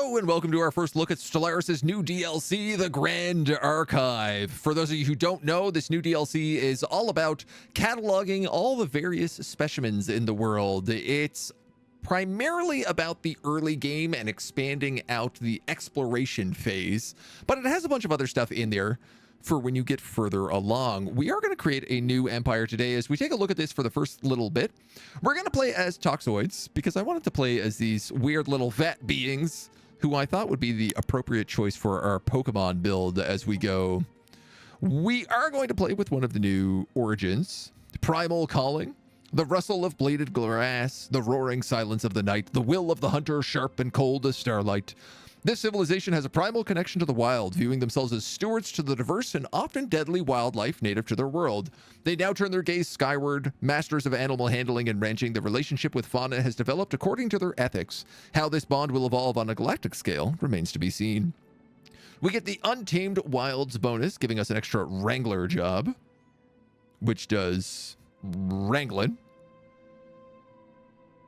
Hello and welcome to our first look at Stellaris' new DLC, The Grand Archive. For those of you who don't know, this new DLC is all about cataloging all the various specimens in the world. It's primarily about the early game and expanding out the exploration phase, but it has a bunch of other stuff in there for when you get further along. We are going to create a new empire today as we take a look at this for the first little bit. We're going to play as Toxoids because I wanted to play as these weird little vat beings who I thought would be the appropriate choice for our Pokemon build as we go. We are going to play with one of the new origins, Primal Calling, the rustle of bladed grass, the roaring silence of the night, the will of the hunter sharp and cold as starlight. This civilization has a primal connection to the wild, viewing themselves as stewards to the diverse and often deadly wildlife native to their world. They now turn their gaze skyward, masters of animal handling and ranching. The relationship with fauna has developed according to their ethics. How this bond will evolve on a galactic scale remains to be seen. We get the Untamed Wilds bonus, giving us an extra Wrangler job, which does wrangling,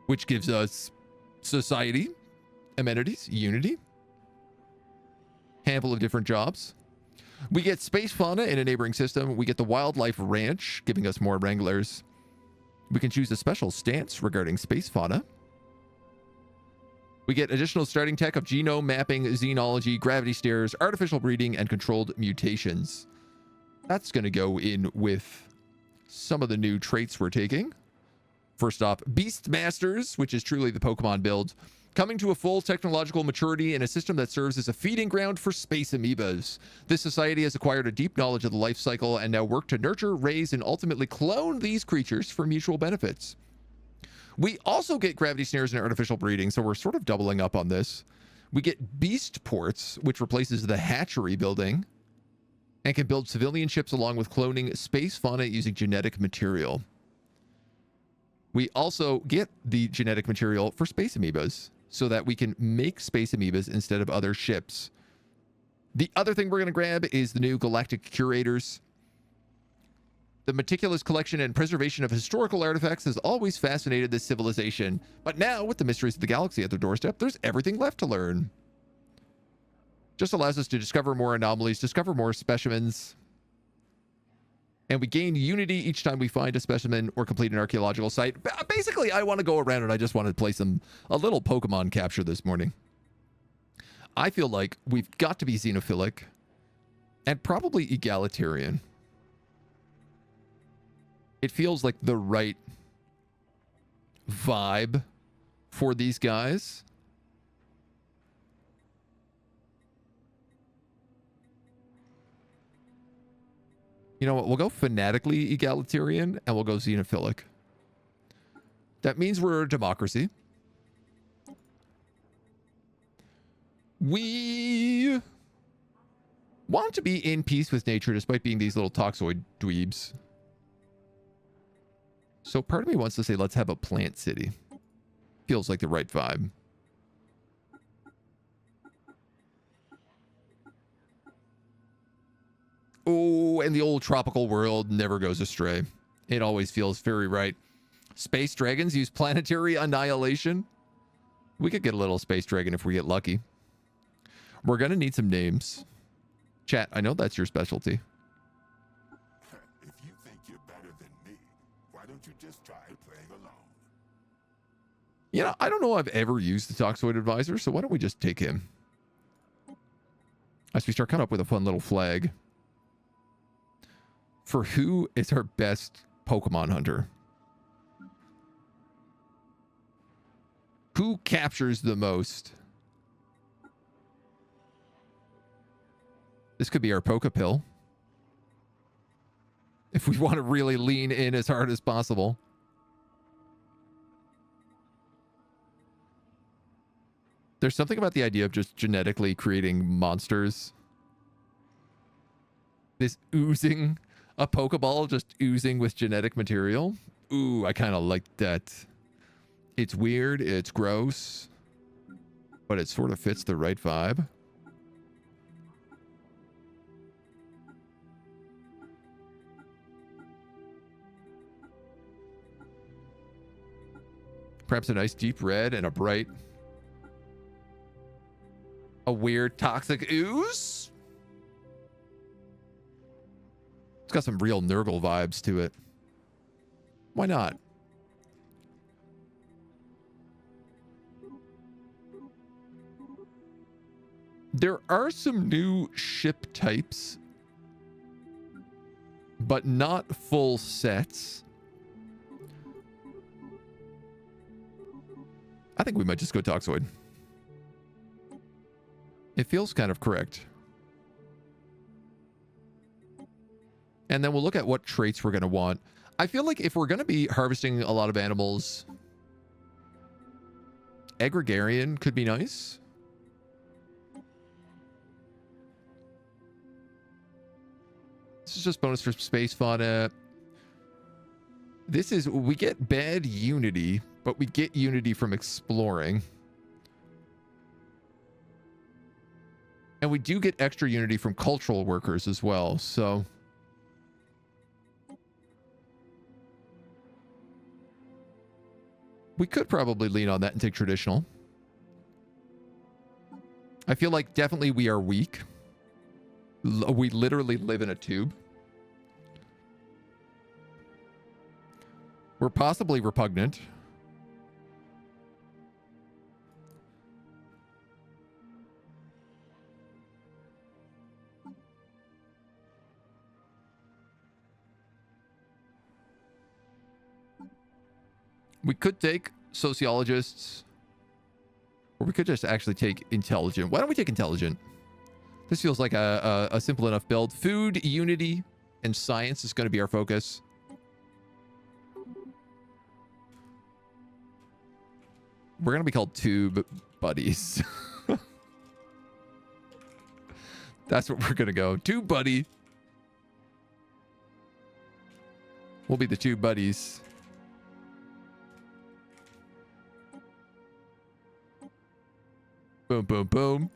which gives us society, amenities, unity, handful of different jobs. We get space fauna in a neighboring system. We get the wildlife ranch, giving us more wranglers. We can choose a special stance regarding space fauna. We get additional starting tech of genome mapping, xenology, gravity stairs, artificial breeding, and controlled mutations. That's going to go in with some of the new traits we're taking. First off, Beast Masters, which is truly the Pokemon build, coming to a full technological maturity in a system that serves as a feeding ground for space amoebas. This society has acquired a deep knowledge of the life cycle and now work to nurture, raise, and ultimately clone these creatures for mutual benefits. We also get gravity snares and artificial breeding, so we're sort of doubling up on this. We get Beast Ports, which replaces the hatchery building and can build civilian ships along with cloning space fauna using genetic material. We also get the genetic material for space amoebas, so that we can make space amoebas instead of other ships. The other thing we're going to grab is the new galactic curators. The meticulous collection and preservation of historical artifacts has always fascinated this civilization, but now with the mysteries of the galaxy at their doorstep, there's everything left to learn. Just allows us to discover more anomalies, discover more specimens, and we gain unity each time we find a specimen or complete an archaeological site. Basically, I want to go around and I just want to play a little Pokemon capture this morning. I feel like we've got to be xenophilic and probably egalitarian. It feels like the right vibe for these guys. You know what? We'll go fanatically egalitarian and we'll go xenophilic. That means we're a democracy. We want to be in peace with nature despite being these little toxoid dweebs. So part of me wants to say, let's have a plant city. Feels like the right vibe. Oh, and the old tropical world never goes astray. It always feels very right. Space dragons use planetary annihilation. We could get a little space dragon if we get lucky. We're going to need some names. Chat, I know that's your specialty. If you think you're better than me, why don't you just try playing alone? You know, I don't know I've ever used the Toxoid Advisor, so why don't we just take him? As we start coming up with a fun little flag. For who is our best Pokemon hunter? Who captures the most? This could be our Pokepill. If we want to really lean in as hard as possible. There's something about the idea of just genetically creating monsters. This oozing, a Pokeball just oozing with genetic material. Ooh, I kind of like that. It's weird, it's gross, but it sort of fits the right vibe. Perhaps a nice deep red and a bright A weird toxic ooze. It's got some real Nurgle vibes to it. Why not? There are some new ship types, but not full sets. I think we might just go Toxoid. It feels kind of correct. And then we'll look at what traits we're going to want. I feel like if we're going to be harvesting a lot of animals, Egregarian could be nice. This is just bonus for space fauna. This is, we get bad unity, but we get unity from exploring. And we do get extra unity from cultural workers as well, so... we could probably lean on that and take traditional. I feel like definitely we are weak. We literally live in a tube. We're possibly repugnant. We could take sociologists, or we could just actually take intelligent. Why don't we take intelligent? This feels like a simple enough build. Food, unity, and science is going to be our focus. We're going to be called Tube Buddies. That's what we're going to go. Tube Buddy. We'll be the Tube Buddies. Boom, boom, boom.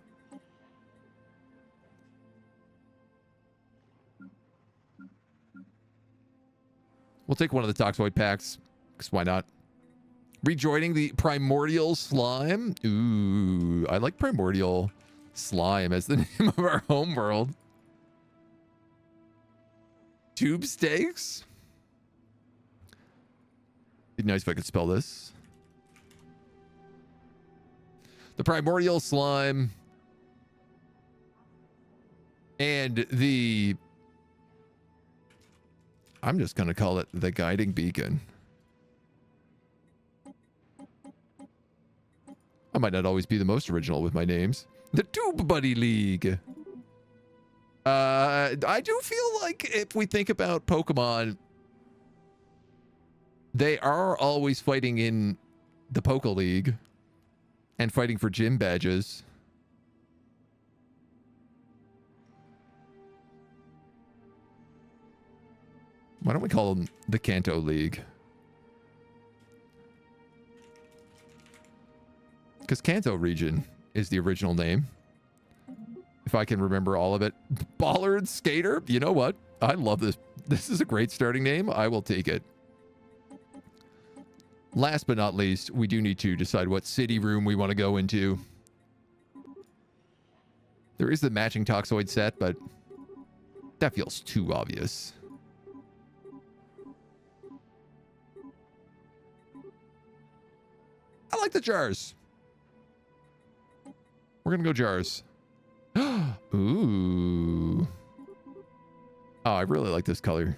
We'll take one of the Toxoid packs, because why not? Rejoining the Primordial Slime. Ooh, I like Primordial Slime as the name of our homeworld. Tube Steaks. Be nice if I could spell this. The Primordial Slime and the... I'm just going to call it the Guiding Beacon. I might not always be the most original with my names. The Tube Buddy League. I do feel like if we think about Pokemon, they are always fighting in the Poke League. And fighting for gym badges. Why don't we call them the Kanto League? Because Kanto region is the original name. If I can remember all of it. Bollard Skater? You know what? I love this. This is a great starting name. I will take it. Last but not least, we do need to decide what city room we want to go into. There is the matching Toxoid set, but that feels too obvious. I like the jars. We're going to go jars. Ooh. Oh, I really like this color.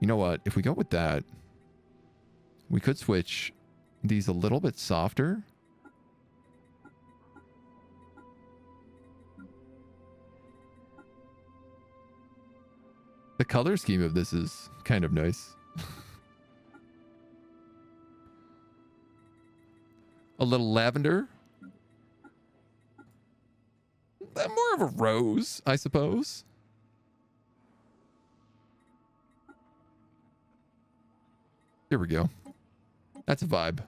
You know what? If we go with that, we could switch these a little bit softer. The color scheme of this is kind of nice. A little lavender. More of a rose, I suppose. There we go. That's a vibe.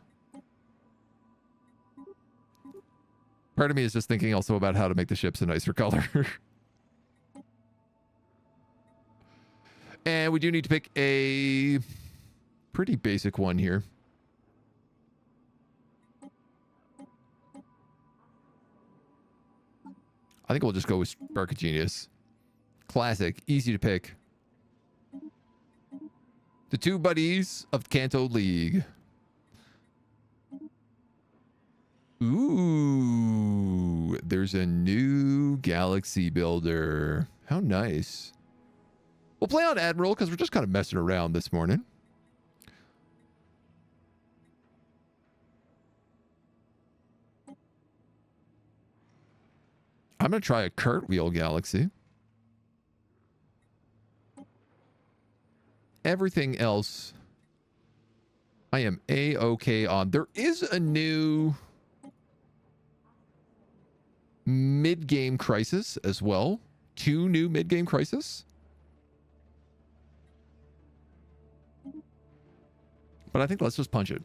Part of me is just thinking also about how to make the ships a nicer color. And we do need to pick a pretty basic one here. I think we'll just go with Spark of Genius. Classic, easy to pick. The two buddies of Kanto League. Ooh, there's a new galaxy builder. How nice. We'll play on Admiral because we're just kind of messing around this morning. I'm going to try a cartwheel galaxy. Everything else, I am A-okay on. There is a new mid-game crisis as well. 2 new mid-game crisis. But I think let's just punch it.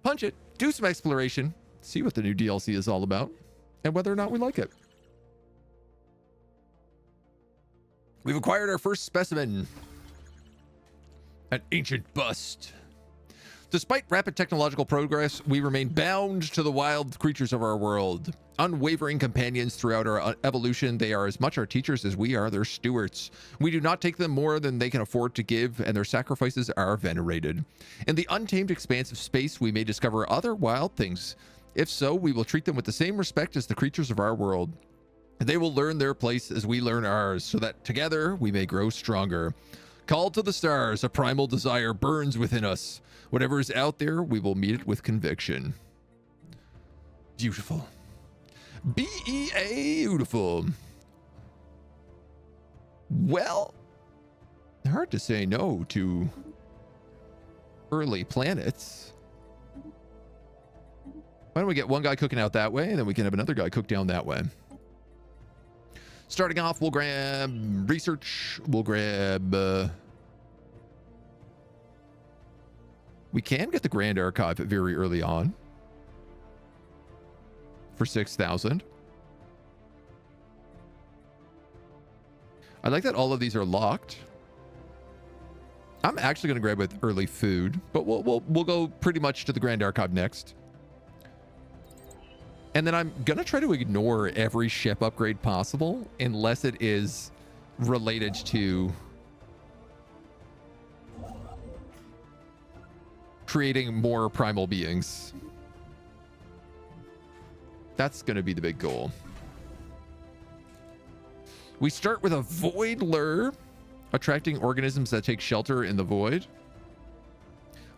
Punch it, do some exploration, see what the new DLC is all about, and whether or not we like it. We've acquired our first specimen. An ancient bust. Despite rapid technological progress, we remain bound to the wild creatures of our world. Unwavering companions throughout our evolution, they are as much our teachers as we are their stewards. We do not take them more than they can afford to give, and their sacrifices are venerated. In the untamed expanse of space, we may discover other wild things. If so, we will treat them with the same respect as the creatures of our world. They will learn their place as we learn ours, so that together we may grow stronger. Called to the stars, a primal desire burns within us. Whatever is out there, we will meet it with conviction. Beautiful. Beautiful. Well, hard to say no to early planets. Why don't we get one guy cooking out that way, and then we can have another guy cook down that way. Starting off, we'll grab research. We'll grab... we can get the Grand Archive very early on. For 6,000. I like that all of these are locked. I'm actually going to grab with early food, but we'll go pretty much to the Grand Archive next. And then I'm going to try to ignore every ship upgrade possible unless it is related to creating more primal beings. That's going to be the big goal. We start with a void lure, attracting organisms that take shelter in the void.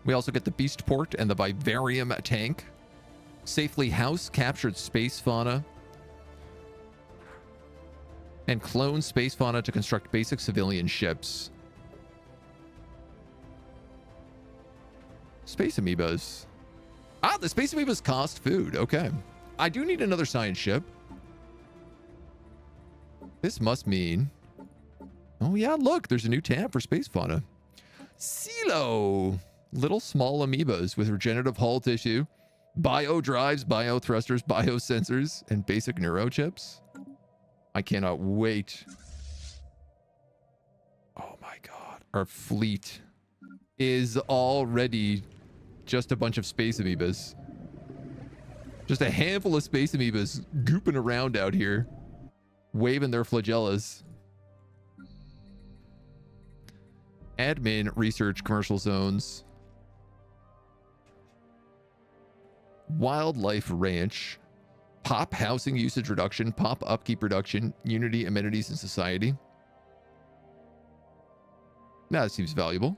We also get the beast port and the vivarium tank. Safely house captured space fauna. And clone space fauna to construct basic civilian ships. Space amoebas. Ah, the space amoebas cost food. Okay. I do need another science ship. This must mean... oh yeah, look, there's a new tab for space fauna. Silo. Little small amoebas with regenerative hull tissue, bio drives, bio thrusters, biosensors, and basic neurochips. I cannot wait. Oh my god. Our fleet is already just a bunch of space amoebas. Just a handful of space amoebas gooping around out here, waving their flagellas. Admin, research, commercial zones. Wildlife ranch. Pop housing usage reduction. Pop upkeep reduction. Unity amenities in society. Now that seems valuable.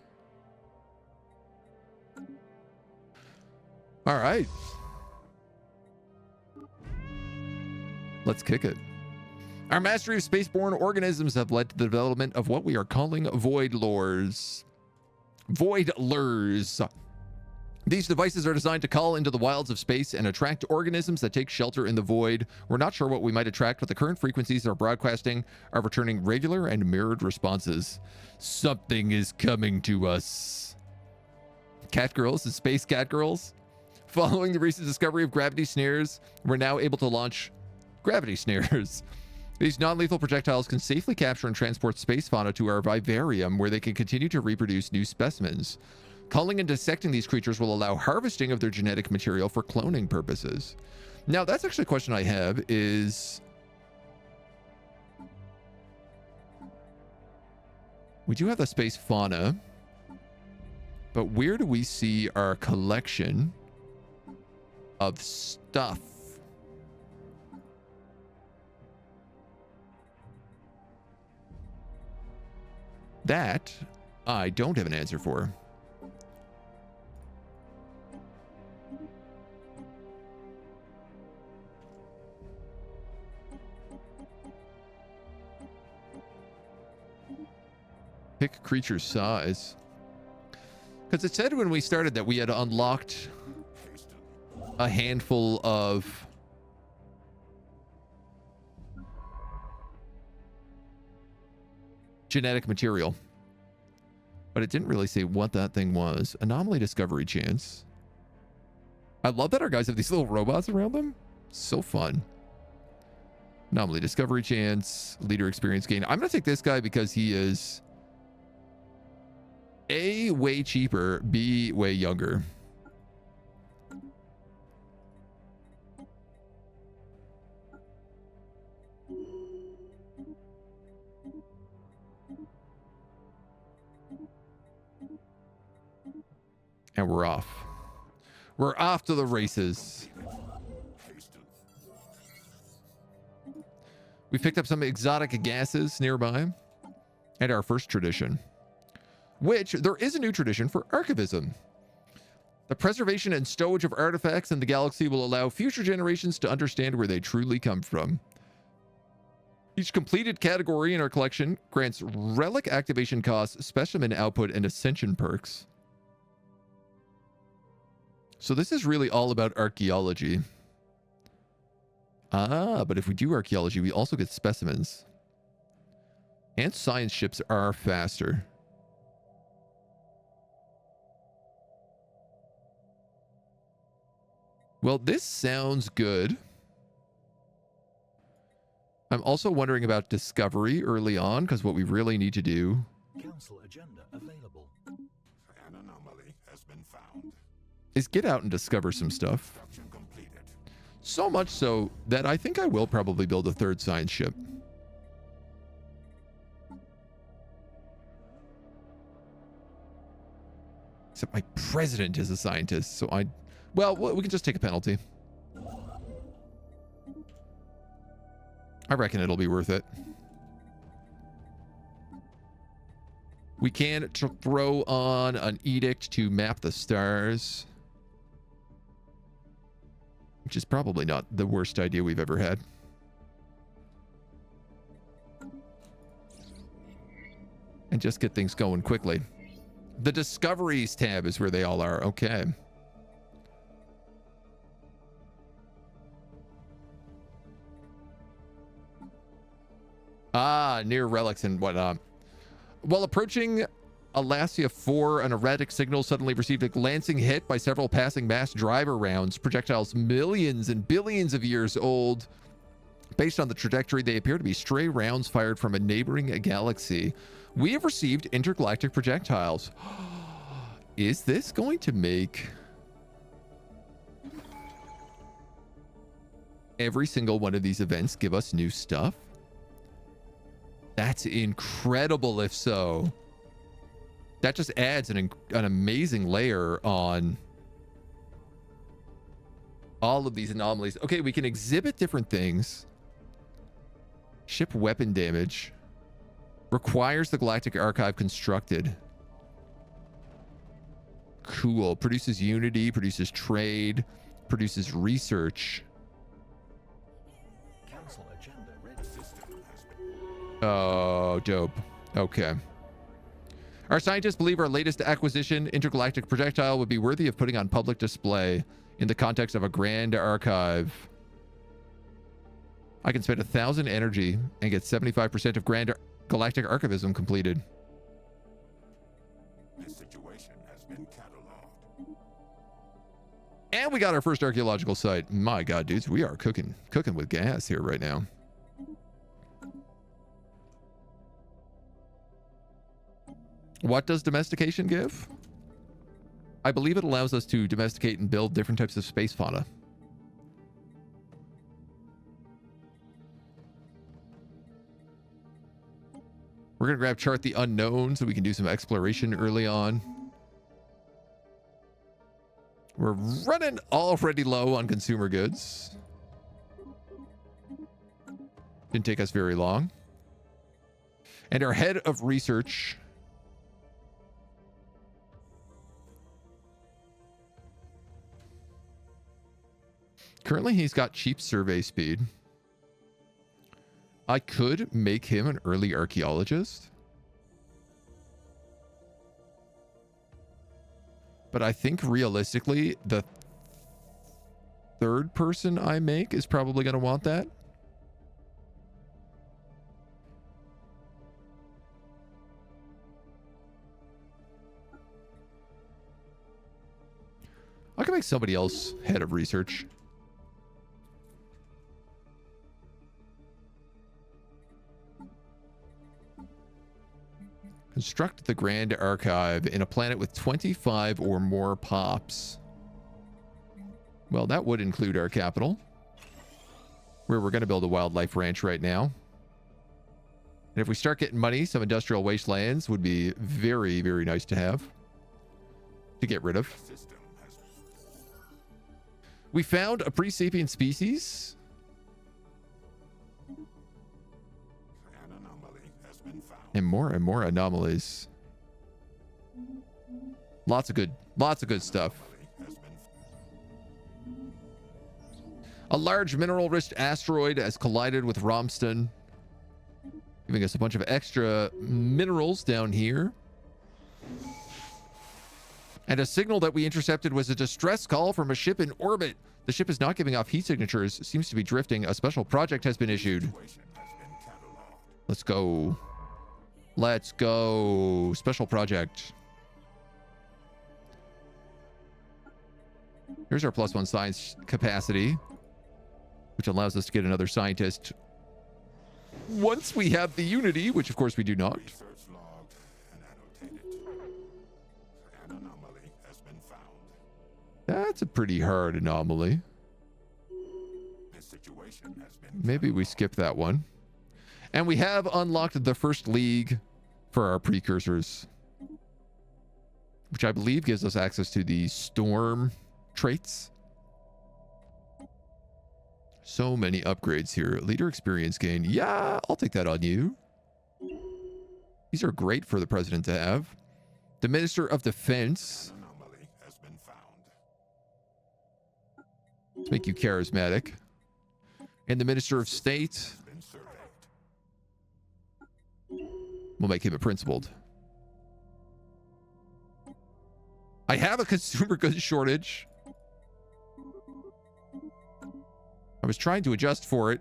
All right. Let's kick it. Our mastery of spaceborne organisms have led to the development of what we are calling void lures. Void lures. These devices are designed to call into the wilds of space and attract organisms that take shelter in the void. We're not sure what we might attract, but the current frequencies are broadcasting are returning regular and mirrored responses. Something is coming to us. Catgirls and space catgirls. Following the recent discovery of gravity snares, we're now able to launch gravity snares. These non-lethal projectiles can safely capture and transport space fauna to our vivarium, where they can continue to reproduce new specimens. Culling and dissecting these creatures will allow harvesting of their genetic material for cloning purposes. Now, that's actually a question I have is, We do have the space fauna. But where do we see our collection of stuff? That I don't have an answer for. Pick creature size. Because it said when we started that we had unlocked a handful of genetic material. But it didn't really say what that thing was. Anomaly discovery chance. I love that our guys have these little robots around them. So fun. Anomaly discovery chance. Leader experience gain. I'm going to take this guy because he is A, way cheaper, B, way younger. And we're off. We're off to the races. We picked up some exotic gases nearby. And our first tradition. Which, there is a new tradition for archivism. The preservation and stowage of artifacts in the galaxy will allow future generations to understand where they truly come from. Each completed category in our collection grants relic activation costs, specimen output, and ascension perks. So this is really all about archaeology. Ah, but if we do archaeology, we also get specimens. And science ships are faster. Well, this sounds good. I'm also wondering about discovery early on, because what we really need to do... Council agenda available. An anomaly has been found. ...is get out and discover some stuff. So much so that I think I will probably build a third science ship. Except my president is a scientist, so well, we can just take a penalty. I reckon it'll be worth it. We can throw on an edict to map the stars. Which is probably not the worst idea we've ever had. And just get things going quickly. The Discoveries tab is where they all are. Okay. Ah, near relics and whatnot. While approaching Alasia 4, an erratic signal suddenly received a glancing hit by several passing mass driver rounds. Projectiles millions and billions of years old. Based on the trajectory, they appear to be stray rounds fired from a neighboring galaxy. We have received intergalactic projectiles. Is this going to make every single one of these events give us new stuff? That's incredible if so. That just adds an amazing layer on all of these anomalies. Okay, we can exhibit different things. Ship weapon damage. Requires the Galactic Archive constructed. Cool. Produces unity, produces trade, produces research. Council agenda ready. Oh, dope. Okay. Our scientists believe our latest acquisition, intergalactic projectile, would be worthy of putting on public display in the context of a grand archive. I can spend 1,000 energy and get 75% of grand galactic archivism completed. This situation has been cataloged. And we got our first archaeological site. My God, dudes, we are cooking with gas here right now. What does domestication give? I believe it allows us to domesticate and build different types of space fauna. We're going to grab Chart the Unknown so we can do some exploration early on. We're running already low on consumer goods. Didn't take us very long. And our head of research. Currently, he's got cheap survey speed. I could make him an early archaeologist. But I think realistically, the third person I make is probably going to want that. I can make somebody else head of research. Construct the Grand Archive in a planet with 25 or more pops. Well, that would include our capital, where we're going to build a wildlife ranch right now. And if we start getting money, some industrial wastelands would be very, very nice to have, to get rid of. We found a pre-sapient species. And more anomalies. Lots of good stuff. A large mineral-rich asteroid has collided with Romston, giving us a bunch of extra minerals down here. And a signal that we intercepted was a distress call from a ship in orbit. The ship is not giving off heat signatures, seems to be drifting. A special project has been issued. Let's go. Let's go. Special project. Here's our +1 science capacity, which allows us to get another scientist once we have the Unity, which of course we do not. That's a pretty hard anomaly. Maybe we skip that one. And we have unlocked the first league for our precursors, which I believe gives us access to the storm traits. So many upgrades here. Leader experience gain. Yeah, I'll take that on you. These are great for the president to have. The Minister of Defense. Let's make you charismatic. And the Minister of State. We'll make him a principled. I have a consumer goods shortage. I was trying to adjust for it,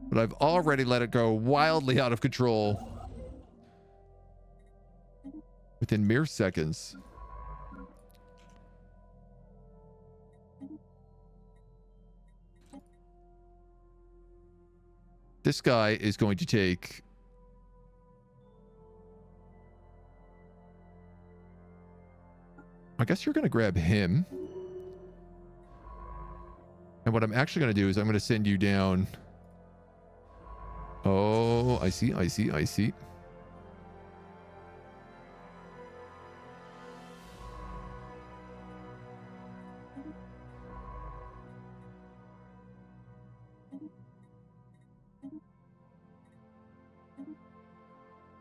but I've already let it go wildly out of control within mere seconds. This guy is going to take I guess you're going to grab him. And what I'm actually going to do is I'm going to send you down. Oh, I see.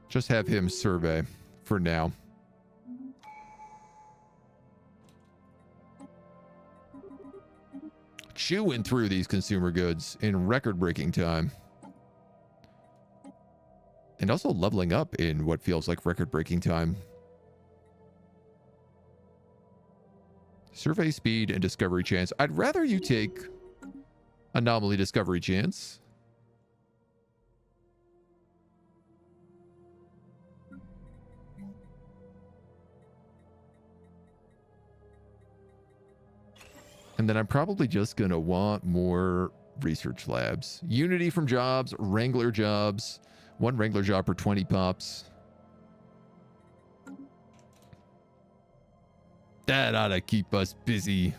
Just have him survey for now. Chewing through these consumer goods in record-breaking time. And also leveling up in what feels like record-breaking time. Survey speed and discovery chance. I'd rather you take anomaly discovery chance. And then I'm probably just going to want more research labs. Unity from jobs, Wrangler jobs. 1 Wrangler job per 20 pops. That ought to keep us busy.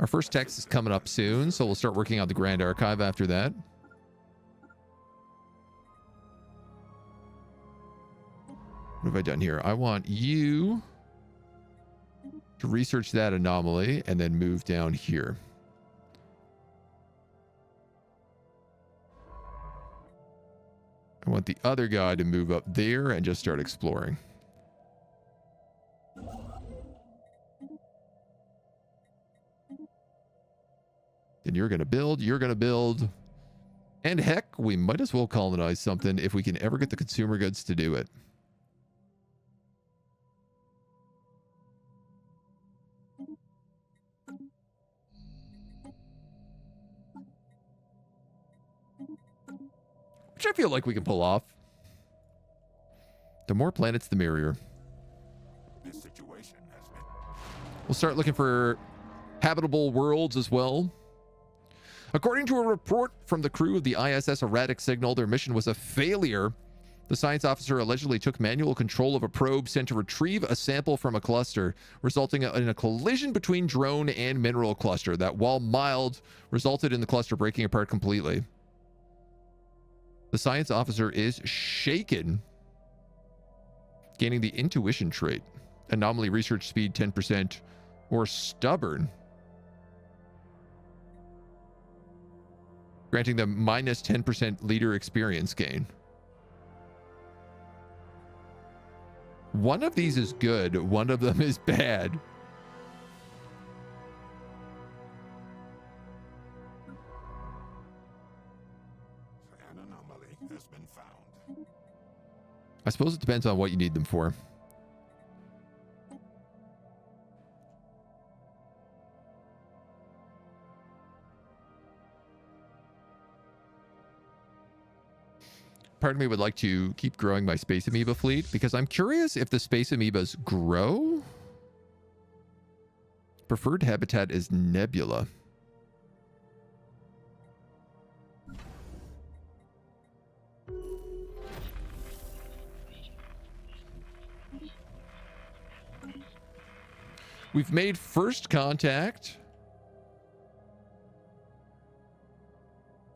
Our first text is coming up soon, so we'll start working on the Grand Archive after that. What have I done here? I want you to research that anomaly and then move down here. I want the other guy to move up there and just start exploring. Then you're going to build. And heck, we might as well colonize something if we can ever get the consumer goods to do it. Which I feel like we can pull off. The more planets, the merrier. This situation has been. We'll start looking for habitable worlds as well. According to a report from the crew of the ISS Erratic Signal, their mission was a failure. The science officer allegedly took manual control of a probe sent to retrieve a sample from a cluster, resulting in a collision between drone and mineral cluster that, while mild, resulted in the cluster breaking apart completely. The science officer is shaken, gaining the intuition trait, anomaly research speed 10%, or stubborn, granting them minus 10% leader experience gain. One of these is good, one of them is bad. An anomaly has been found. I suppose it depends on what you need them for. Part of me would like to keep growing my space amoeba fleet because I'm curious if the space amoebas grow. Preferred habitat is nebula. We've made first contact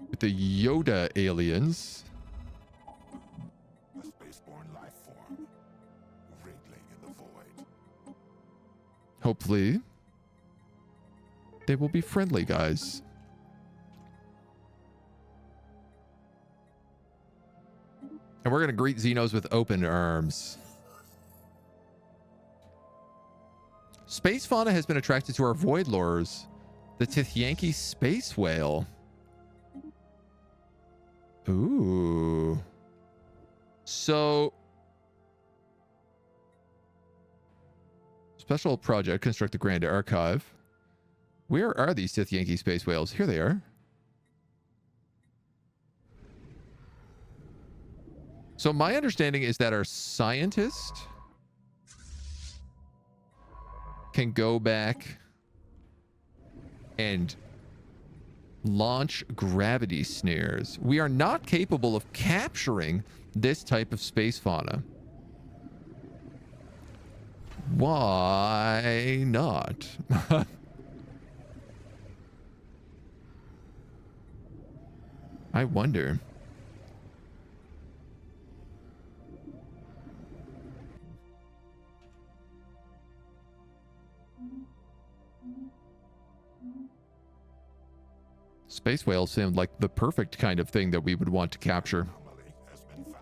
with the Yoda aliens. A spaceborne life form, wriggling in the void. Hopefully, they will be friendly guys. And we're going to greet Xenos with open arms. Space fauna has been attracted to our void lures. The Tithyanki space whale. Ooh. So, special project, construct the Grand Archive. Where are these Tithyanki space whales? Here they are. So my understanding is that our scientist can go back and launch gravity snares. We are not capable of capturing this type of space fauna. Why not? I wonder. Space whales sound like the perfect kind of thing that we would want to capture Anomaly has been found.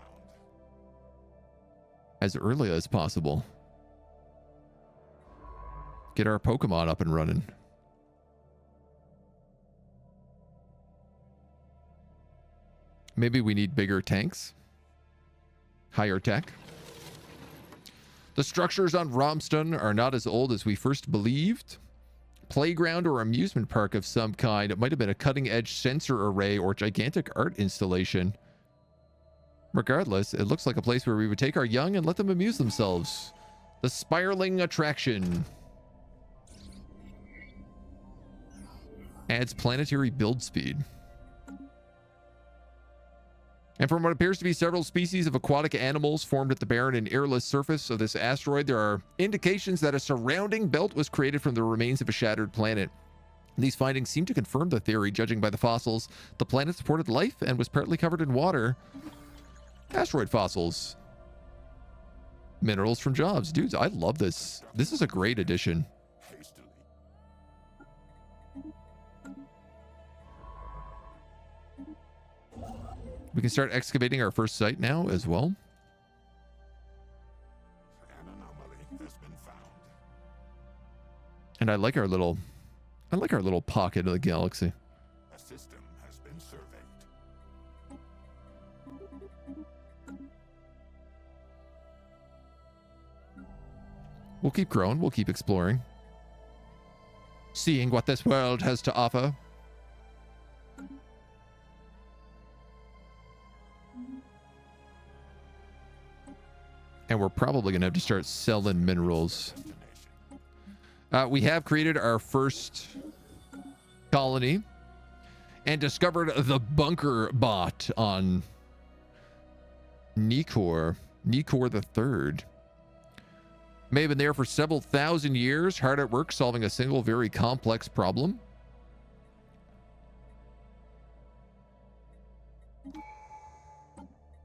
as early as possible. Get our Pokemon up and running. Maybe we need bigger tanks. Higher tech. The structures on Romston are not as old as we first believed. Playground or amusement park of some kind. It might have been a cutting-edge sensor array or gigantic art installation. Regardless, it looks like a place where we would take our young and let them amuse themselves. The spiraling attraction. Adds planetary build speed. And from what appears to be several species of aquatic animals formed at the barren and airless surface of this asteroid, there are indications that a surrounding belt was created from the remains of a shattered planet. These findings seem to confirm the theory. Judging by the fossils, the planet supported life and was partly covered in water. Asteroid fossils. Minerals from jobs. Dudes, I love this. This is a great addition. Hastily. We can start excavating our first site now as well. An anomaly has been found. And I like our little pocket of the galaxy. A system has been surveyed. We'll keep growing. We'll keep exploring. Seeing what this world has to offer. And we're probably going to have to start selling minerals. We have created our first colony and discovered the bunker bot on Nikor the Third. May have been there for several thousand years, hard at work solving a single very complex problem.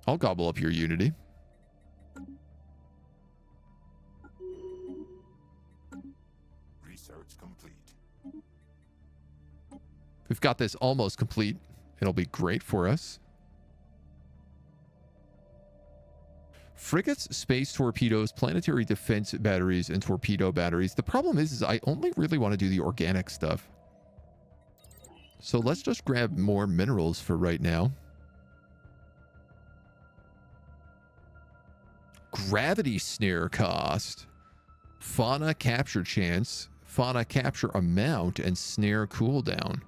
I'll gobble up your Unity. Research complete. We've got this almost complete. It'll be great for us. Frigates, space torpedoes, planetary defense batteries, and torpedo batteries. The problem is I only really want to do the organic stuff. So let's just grab more minerals for right now. Gravity snare cost. Fauna capture chance. Fauna capture amount and snare cooldown.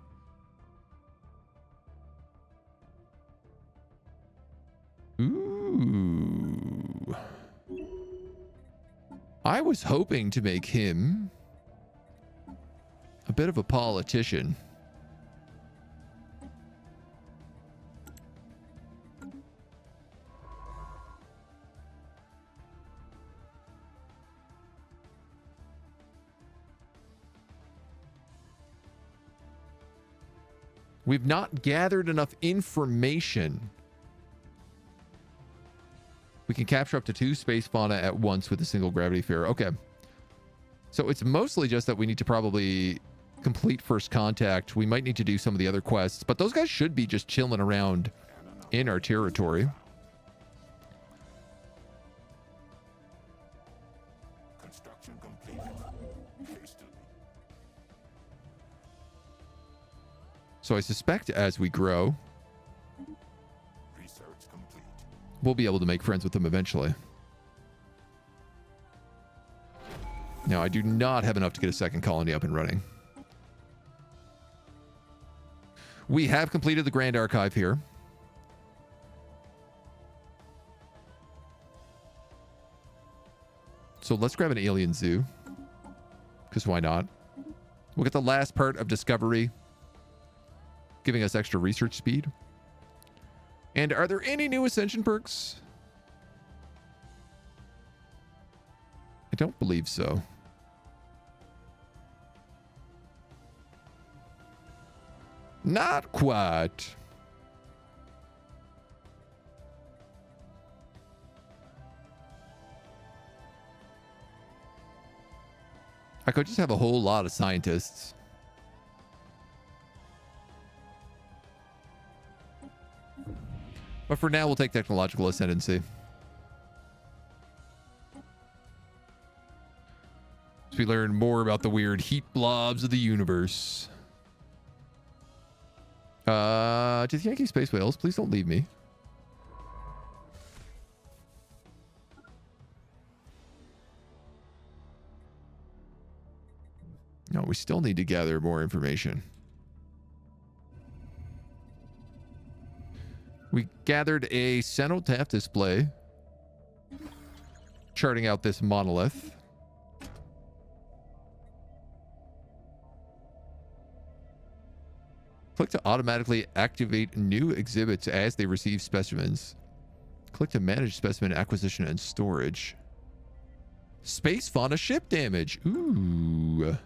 Ooh. I was hoping to make him a bit of a politician. We've not gathered enough information. We can capture up to 2 space fauna at once with a single gravity fair. Okay. So it's mostly just that we need to probably complete first contact. We might need to do some of the other quests, but those guys should be just chilling around in our territory. Construction completed. Hastily. So I suspect as we grow, Research complete. we'll be able to make friends with them eventually. Now, I do not have enough to get a second colony up and running. We have completed the Grand Archive here. So let's grab an alien zoo. Because why not? We'll get the last part of Discovery, giving us extra research speed. And are there any new Ascension perks? I don't believe so. Not quite. I could just have a whole lot of scientists. But for now, we'll take technological ascendancy. As we learn more about the weird heat blobs of the universe. To the Yankee Space Whales, please don't leave me. No, we still need to gather more information. We gathered a cenotaph display charting out this monolith. Click to automatically activate new exhibits as they receive specimens. Click to manage specimen acquisition and storage. Space fauna ship damage. Ooh.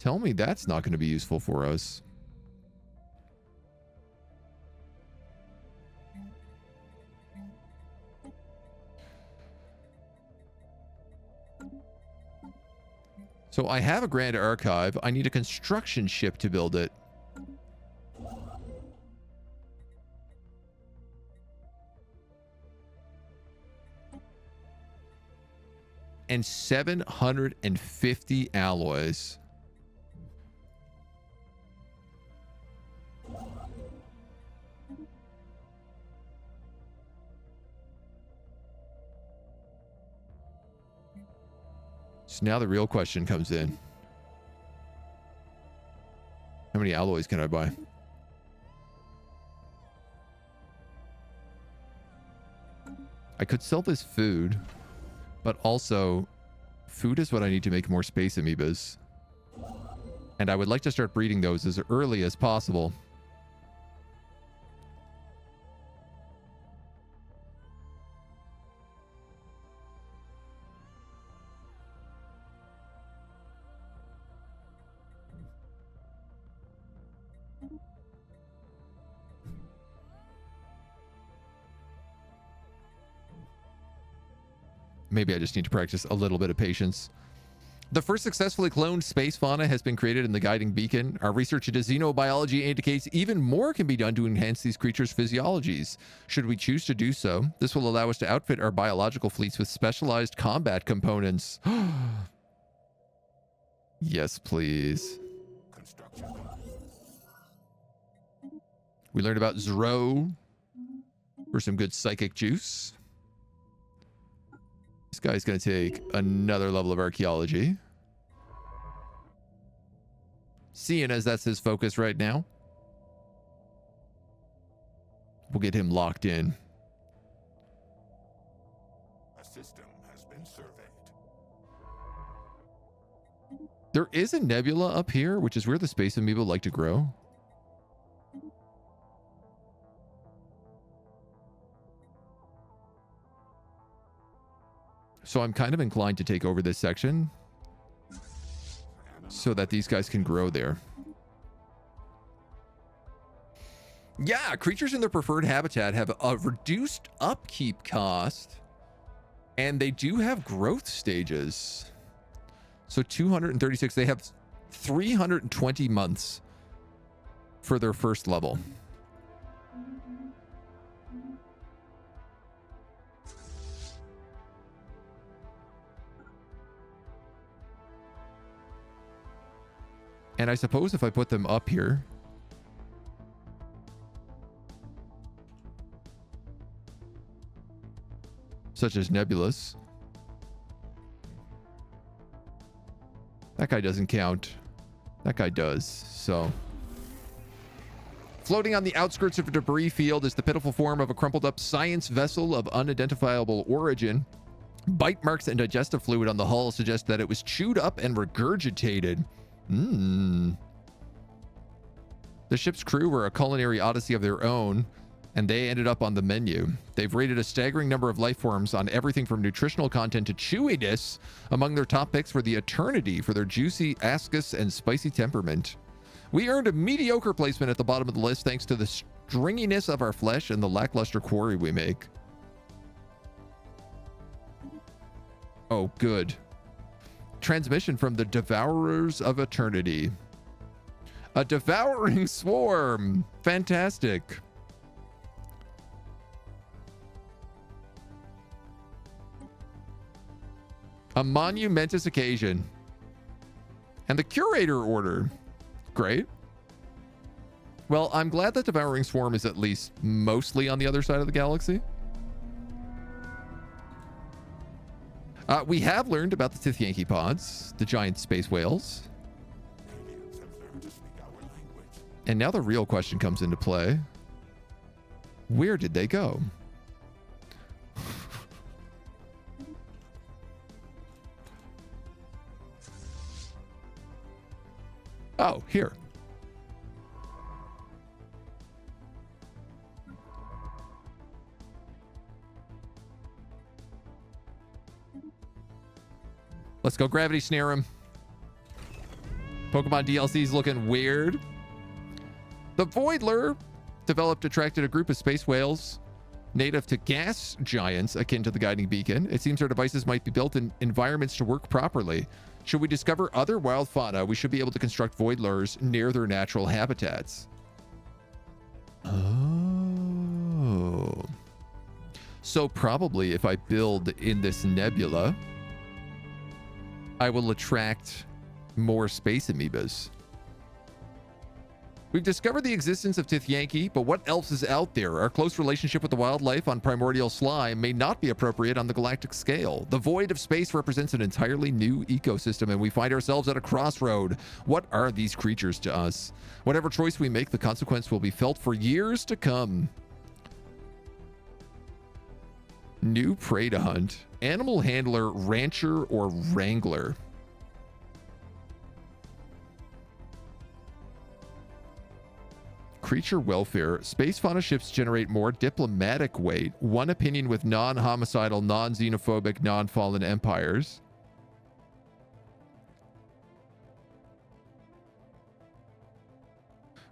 Tell me that's not going to be useful for us. So I have a Grand Archive. I need a construction ship to build it. And 750 alloys. So now the real question comes in. How many alloys can I buy? I could sell this food, but also food is what I need to make more space amoebas. And I would like to start breeding those as early as possible. Maybe I just need to practice a little bit of patience. The first successfully cloned space fauna has been created in the guiding beacon. Our research into xenobiology indicates even more can be done to enhance these creatures' physiologies. Should we choose to do so, this will allow us to outfit our biological fleets with specialized combat components. Yes, please. We learned about Zro for some good psychic juice. This guy's going to take another level of archaeology. Seeing as that's his focus right now, we'll get him locked in. A system has been surveyed. There is a nebula up here, which is where the space amoeba like to grow. So I'm kind of inclined to take over this section so that these guys can grow there. Yeah, creatures in their preferred habitat have a reduced upkeep cost, and they do have growth stages. So 236, they have 320 months for their first level. And I suppose if I put them up here, such as Nebulous, that guy doesn't count. That guy does, so. Floating on the outskirts of a debris field is the pitiful form of a crumpled up science vessel of unidentifiable origin. Bite marks and digestive fluid on the hull suggest that it was chewed up and regurgitated. The ship's crew were a culinary odyssey of their own, and they ended up on the menu. They've rated a staggering number of life forms on everything from nutritional content to chewiness. Among their top picks were the Eternity for their juicy ascus and spicy temperament. We earned a mediocre placement at the bottom of the list thanks to the stringiness of our flesh and the lackluster quarry we make. Oh, good. Transmission from the Devourers of Eternity. A devouring swarm. Fantastic. A monumentous occasion. And the Curator Order. Great. Well, I'm glad that Devouring Swarm is at least mostly on the other side of the galaxy. We have learned about the Tithyanki pods, the giant space whales. Aliens have learned to speak our language. And now the real question comes into play. Where did they go? Oh, here. Let's go gravity snare him. Pokemon DLC's looking weird. The Voidler developed attracted a group of space whales native to gas giants akin to the guiding beacon. It seems our devices might be built in environments to work properly. Should we discover other wild fauna, we should be able to construct Voidlers near their natural habitats. Oh. So probably if I build in this nebula, I will attract more space amoebas. We've discovered the existence of Tithyanki, but what else is out there? Our close relationship with the wildlife on Primordial Slime may not be appropriate on the galactic scale. The void of space represents an entirely new ecosystem, and we find ourselves at a crossroad. What are these creatures to us? Whatever choice we make, the consequence will be felt for years to come. New prey to hunt. Animal handler, rancher, or wrangler. Creature welfare. Space fauna ships generate more diplomatic weight. One opinion with non-homicidal, non-xenophobic, non-fallen empires.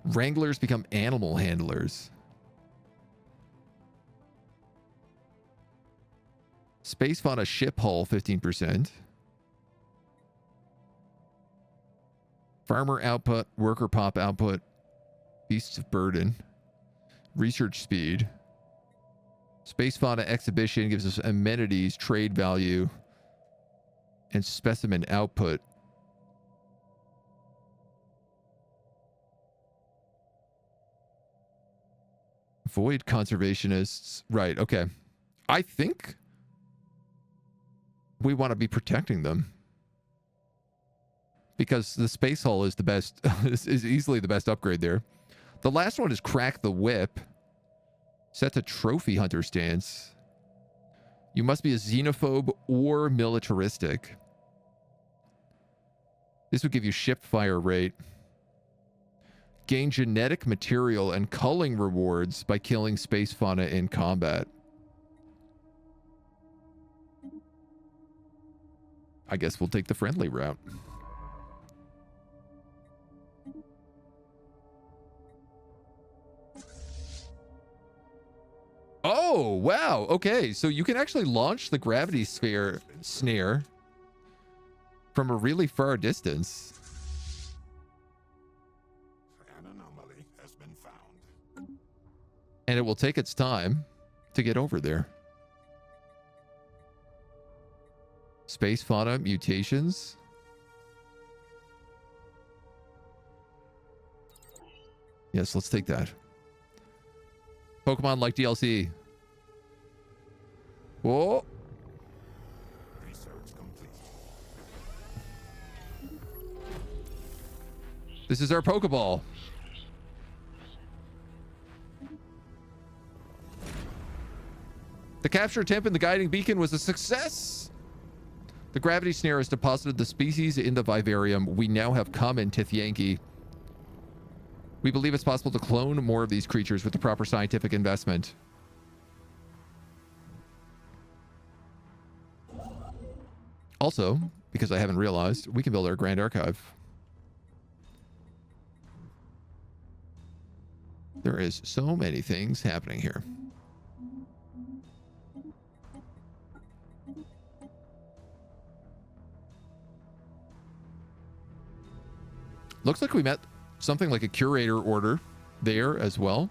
Wranglers become animal handlers. Space fauna ship hull 15%. Farmer output, worker pop output. Beasts of burden. Research speed. Space fauna exhibition gives us amenities, trade value, and specimen output. Void conservationists. Right, okay. I think we want to be protecting them. Because the space hull is the best, is easily the best upgrade there. The last one is Crack the Whip. Set to Trophy Hunter stance. You must be a xenophobe or militaristic. This would give you ship fire rate. Gain genetic material and culling rewards by killing space fauna in combat. I guess we'll take the friendly route. Oh, wow. Okay, so you can actually launch the gravity sphere snare from a really far distance. An anomaly has been found. And it will take its time to get over there. Space fauna mutations. Yes, let's take that. Pokemon like DLC. Whoa. Research complete. This is our Pokeball. The capture attempt in the guiding beacon was a success. The gravity snare has deposited the species in the vivarium. We now have common Tithyanki. We believe it's possible to clone more of these creatures with the proper scientific investment. Also, because I haven't realized, we can build our Grand Archive. There is so many things happening here. Looks like we met something like a curator order there as well.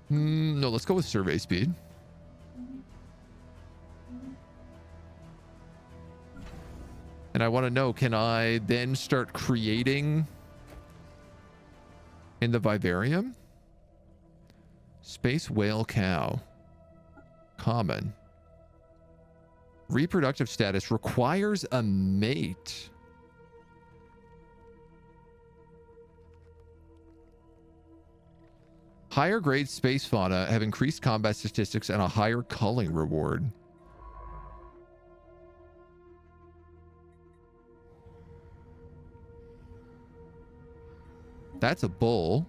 No, let's go with survey speed. And I want to know, can I then start creating in the vivarium? Space whale cow. Common. Reproductive status requires a mate. Higher grade space fauna have increased combat statistics and a higher culling reward. That's a bull.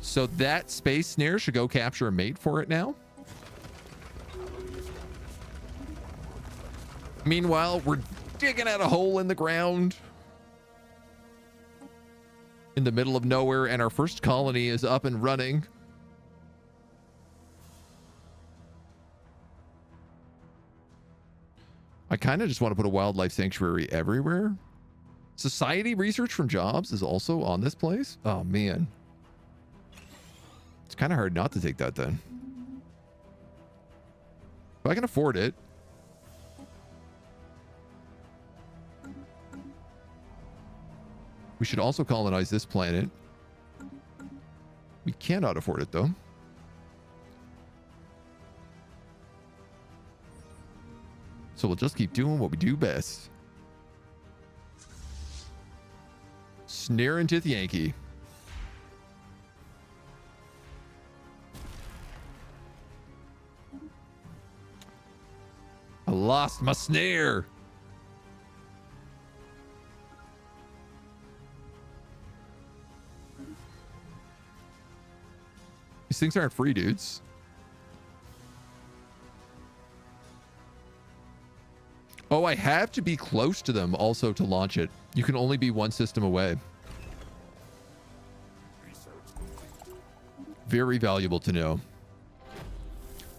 So that space snare should go capture a mate for it now. Meanwhile, we're digging out a hole in the ground in the middle of nowhere, and our first colony is up and running. I kind of just want to put a wildlife sanctuary everywhere. Society research from jobs is also on this place. Oh, man. It's kind of hard not to take that then. If I can afford it. We should also colonize this planet. We cannot afford it, though. So we'll just keep doing what we do best. Snare into the Yankee. I lost my snare. These things aren't free, dudes. Oh, I have to be close to them also to launch it. You can only be one system away. Very valuable to know.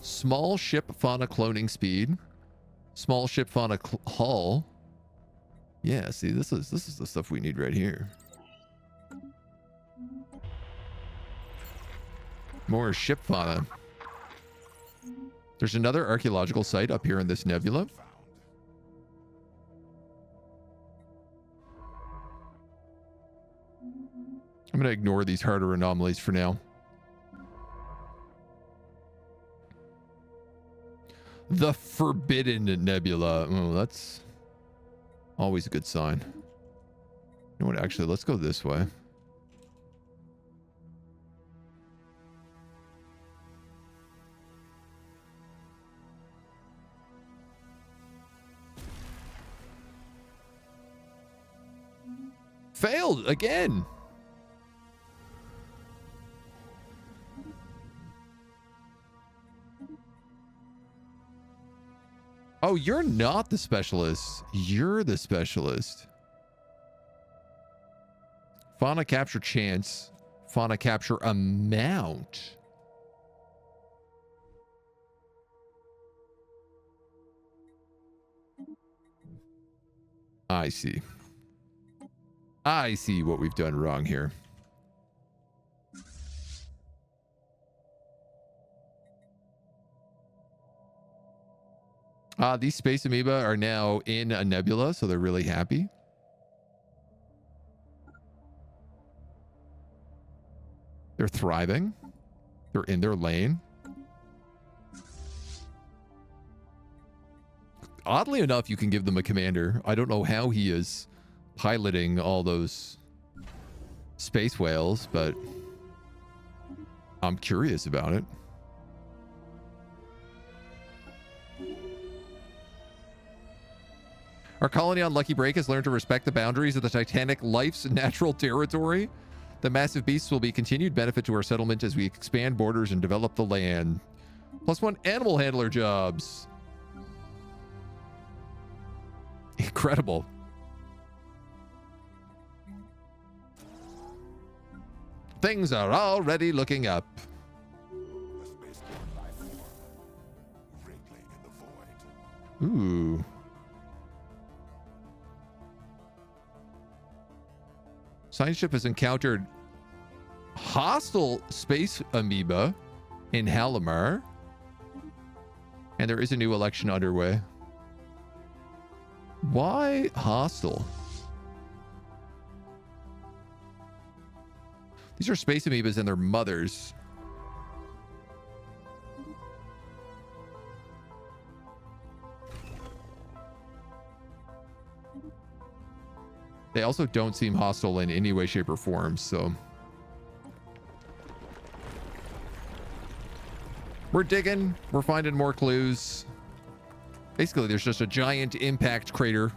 Small ship fauna cloning speed. Small ship fauna hull. Yeah, see, this is the stuff we need right here. More ship fauna. There's another archaeological site up here in this nebula. I'm going to ignore these harder anomalies for now. The Forbidden Nebula. Oh, that's always a good sign. You know what? Actually, let's go this way. Failed again. Oh, you're not the specialist. You're the specialist. Fauna capture chance. Fauna capture amount. I see. I see what we've done wrong here. These space amoeba are now in a nebula, so they're really happy. They're thriving. They're in their lane. Oddly enough, you can give them a commander. I don't know how he is piloting all those space whales, but I'm curious about it. Our colony on Lucky Break has learned to respect the boundaries of the Titanic life's natural territory. The massive beasts will be continued benefit to our settlement as we expand borders and develop the land. +1 animal handler jobs. Incredible. Things are already looking up. Ooh. Science ship has encountered hostile space amoeba in Halimar. And there is a new election underway. Why hostile? These are space amoebas and their mothers. They also don't seem hostile in any way, shape, or form, so. We're digging. We're finding more clues. Basically, there's just a giant impact crater.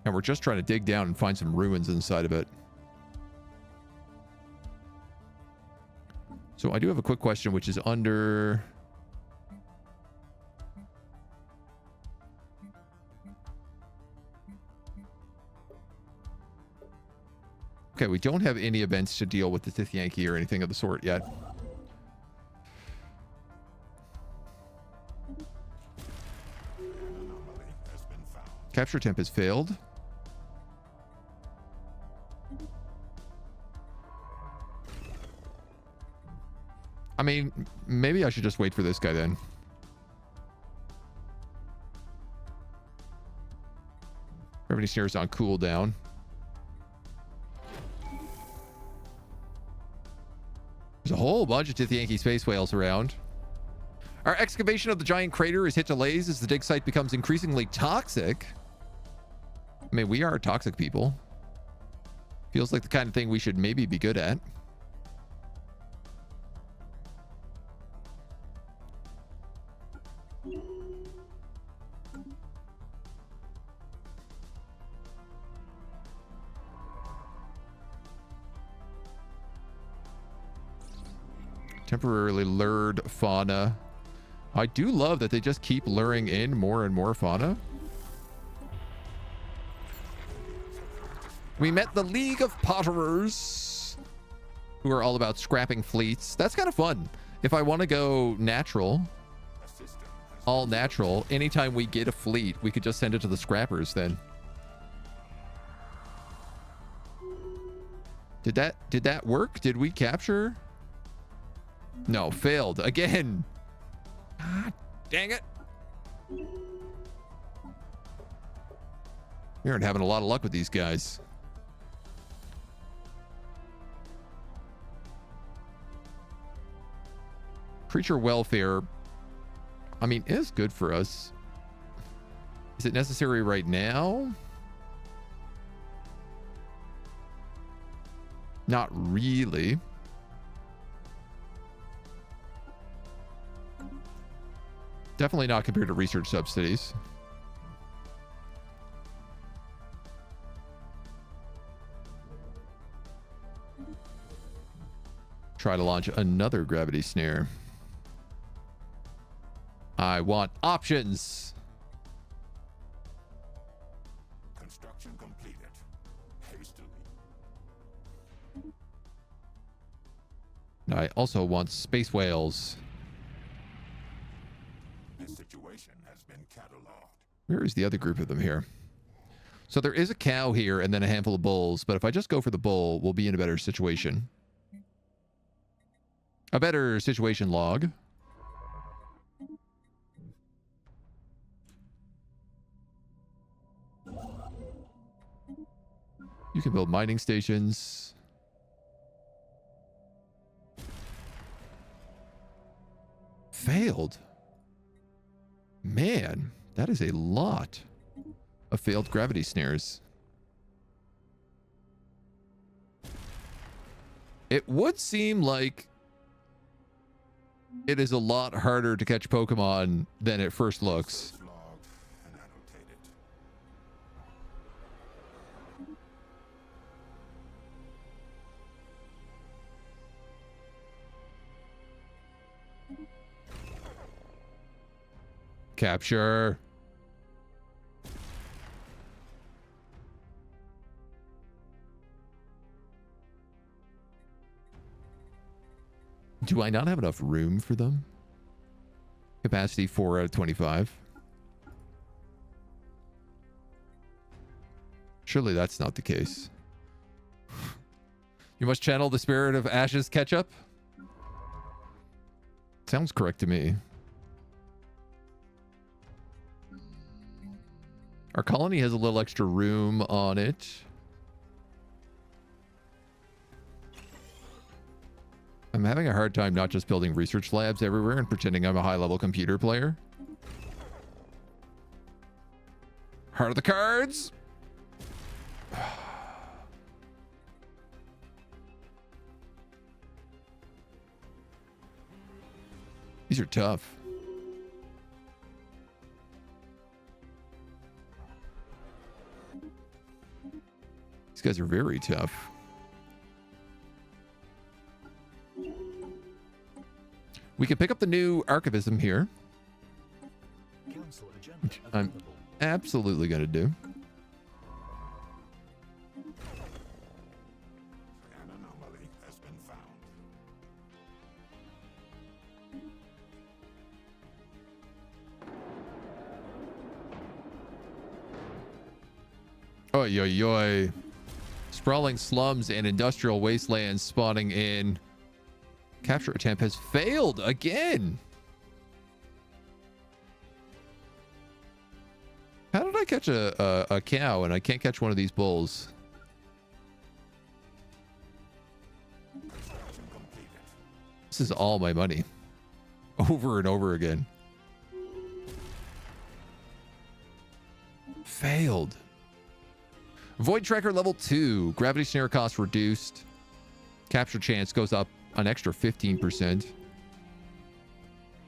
And we're just trying to dig down and find some ruins inside of it. So I do have a quick question, which is under... Okay, we don't have any events to deal with the Sith Yankee or anything of the sort yet. Capture attempt has failed. I mean, maybe I should just wait for this guy then. Gravity snares on cooldown. There's a whole bunch of Sith Yankee space whales around. Our excavation of the giant crater is hit delays as the dig site becomes increasingly toxic. I mean, we are toxic people. Feels like the kind of thing we should maybe be good at. Temporarily lured fauna. I do love that they just keep luring in more and more fauna. We met the League of Potterers, who are all about scrapping fleets. That's kind of fun. If I want to go natural, all natural, anytime we get a fleet, we could just send it to the scrappers then. Did that work? Did we capture? No, failed again. God dang it. We aren't having a lot of luck with these guys. Creature welfare, I mean, is good for us. Is it necessary right now? Not really. Definitely not compared to research subsidies. Try to launch another gravity snare. I want options. Construction completed. Hastily. I also want space whales. This situation has been cataloged. Where is the other group of them here? So there is a cow here and then a handful of bulls, but if I just go for the bull, we'll be in a better situation. A better situation log. You can build mining stations. Failed. Man, that is a lot of failed gravity snares. It would seem like it is a lot harder to catch Pokemon than it first looks. Logged and annotated. Capture. Do I not have enough room for them? Capacity 4 out of 25. Surely that's not the case. You must channel the spirit of Ash's ketchup? Sounds correct to me. Our colony has a little extra room on it. I'm having a hard time not just building research labs everywhere and pretending I'm a high-level computer player. Heart of the cards. These are tough. These guys are very tough. We can pick up the new archivism here. Cancel agenda I'm available. absolutely going to do. An anomaly has been found. Oi, oi, oi. Sprawling slums and industrial wastelands spawning in. Capture attempt has failed again. How did I catch a cow and I can't catch one of these bulls? Construction completed. This is all my money. Over and over again. Failed. Void Tracker level 2. Gravity snare cost reduced. Capture chance goes up an extra 15%.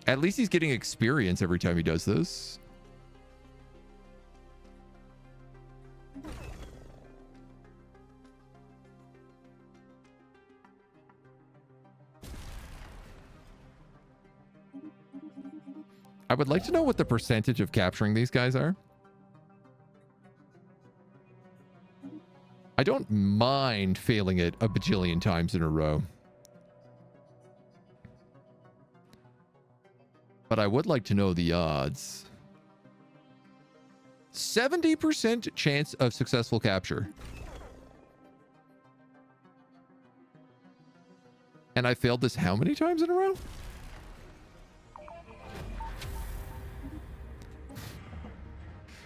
At least he's getting experience every time he does this. I would like to know what the percentage of capturing these guys are. I don't mind failing it a bajillion times in a row. But I would like to know the odds. 70% chance of successful capture. And I failed this how many times in a row?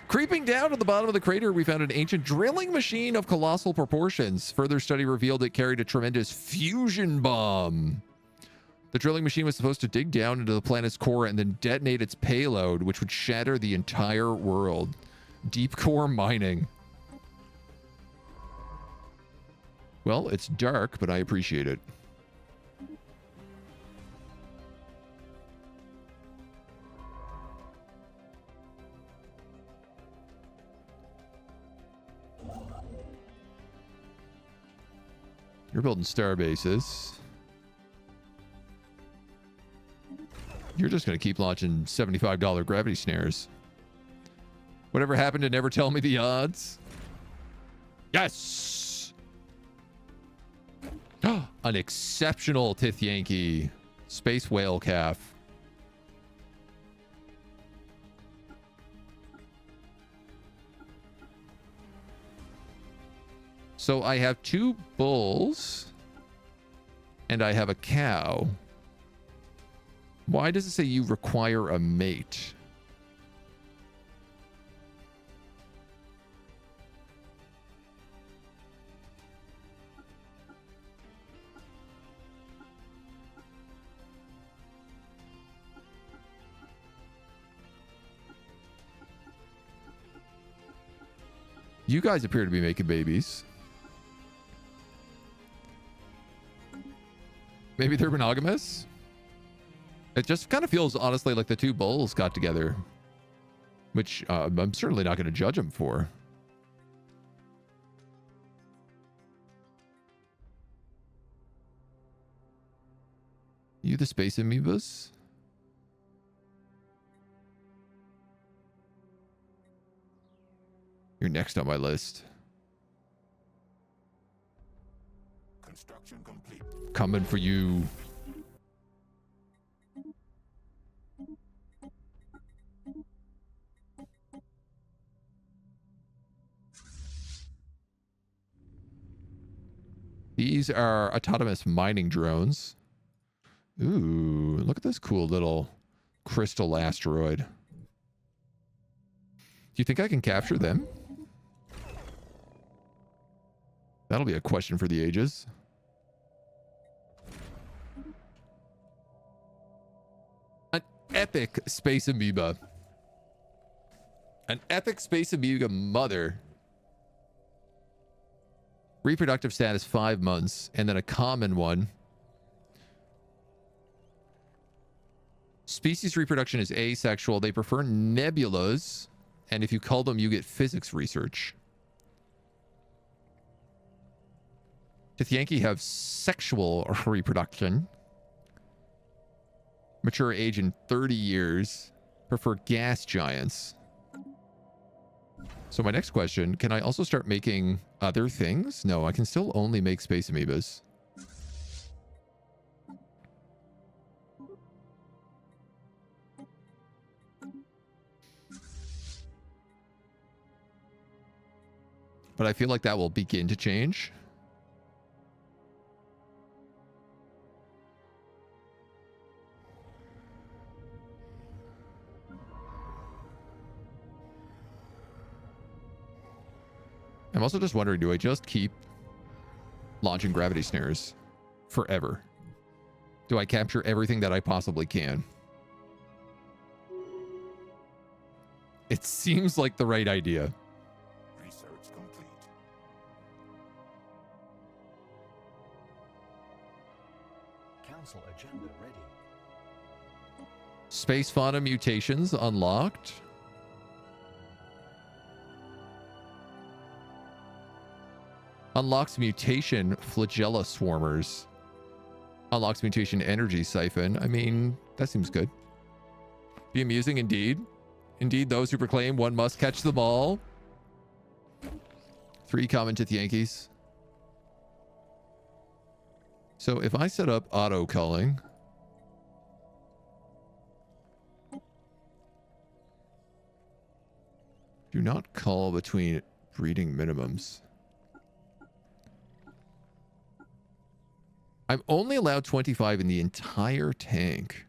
Creeping down to the bottom of the crater, we found an ancient drilling machine of colossal proportions. Further study revealed it carried a tremendous fusion bomb. The drilling machine was supposed to dig down into the planet's core and then detonate its payload, which would shatter the entire world. Deep core mining. Well, it's dark, but I appreciate it. You're building star bases. You're just going to keep launching $75 gravity snares. Whatever happened to never tell me the odds? Yes! An exceptional Tith Yankee. Space whale calf. So I have 2 bulls and I have a cow. Why does it say you require a mate? You guys appear to be making babies. Maybe they're monogamous? It just kind of feels, honestly, like the 2 bulls got together. Which I'm certainly not going to judge them for. You the space amoebas? You're next on my list. Construction complete. Coming for you. These are autonomous mining drones. Ooh, look at this cool little crystal asteroid. Do you think I can capture them? That'll be a question for the ages. An epic space amoeba. An epic space amoeba mother. Reproductive status 5 months, and then a common one. Species reproduction is asexual. They prefer nebulas, and if you cull them, you get physics research. Tithyanki have sexual reproduction. Mature age in 30 years. Prefer gas giants. So my next question, can I also start making other things? No, I can still only make space amoebas. But I feel like that will begin to change. I'm also just wondering, do I just keep launching gravity snares forever? Do I capture everything that I possibly can? It seems like the right idea. Research complete. Council agenda ready. Space fauna mutations unlocked. Unlocks mutation flagella swarmers. Unlocks mutation energy siphon. I mean, that seems good. Be amusing indeed. Indeed, those who proclaim one must catch them all. 3 common to the Yankees. So if I set up auto culling. Do not cull between breeding minimums. I'm only allowed 25 in the entire tank.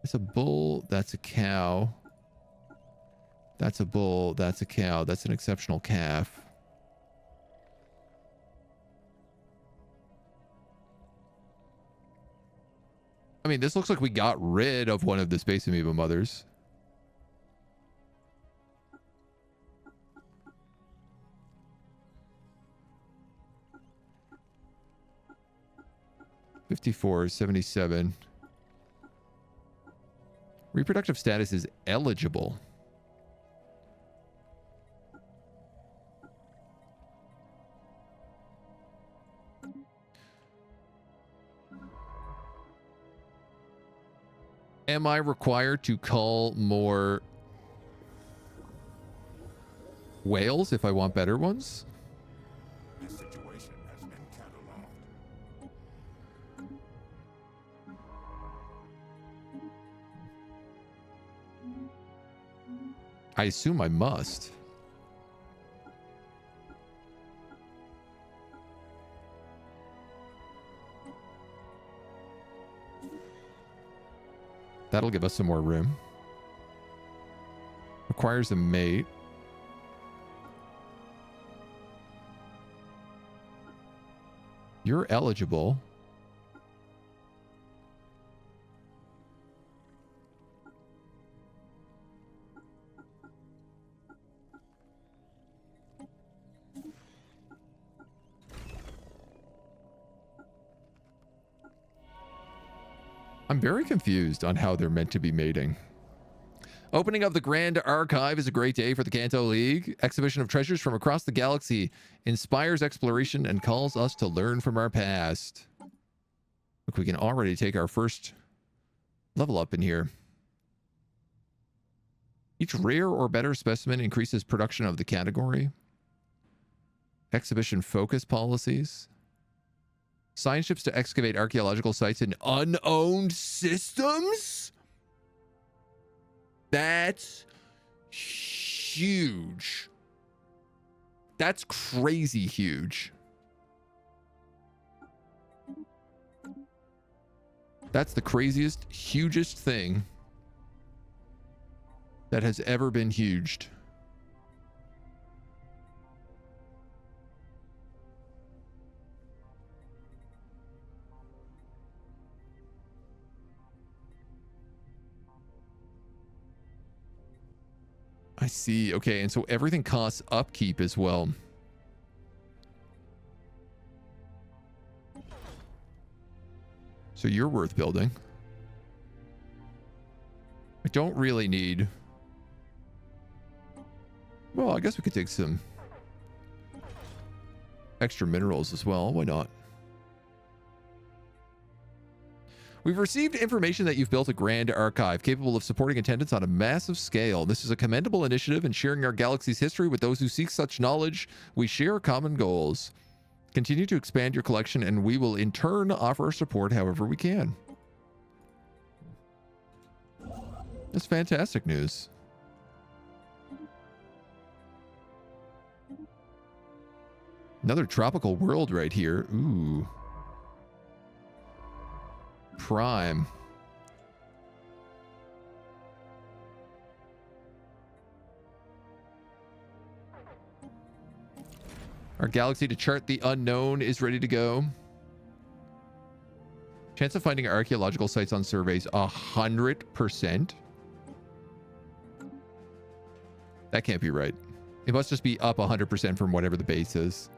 That's a bull. That's a cow. That's a bull. That's a cow. That's an exceptional calf. I mean, this looks like we got rid of one of the space amoeba mothers. $54, $77. Reproductive status is eligible. Am I required to cull more whales if I want better ones? This situation has been cataloged. I assume I must. That'll give us some more room. Requires a mate. You're eligible. I'm very confused on how they're meant to be mating. Opening of the Grand Archive is a great day for the Kanto League. Exhibition of treasures from across the galaxy inspires exploration and calls us to learn from our past. Look, we can already take our first level up in here. Each rare or better specimen increases production of the category. Exhibition focus policies. Science ships to excavate archaeological sites in unowned systems? That's huge. That's crazy huge. That's the craziest, hugest thing that has ever been huged. I see. Okay, and so everything costs upkeep as well. So you're worth building. I don't really need... Well, I guess we could take some extra minerals as well. Why not? We've received information that you've built a grand archive capable of supporting attendance on a massive scale. This is a commendable initiative in sharing our galaxy's history with those who seek such knowledge. We share common goals. Continue to expand your collection, and we will in turn offer our support however we can. That's fantastic news. Another tropical world right here. Ooh. Prime. Our galaxy to chart the unknown is ready to go. Chance of finding archaeological sites on surveys 100%. That can't be right. It must just be up 100% from whatever the base is.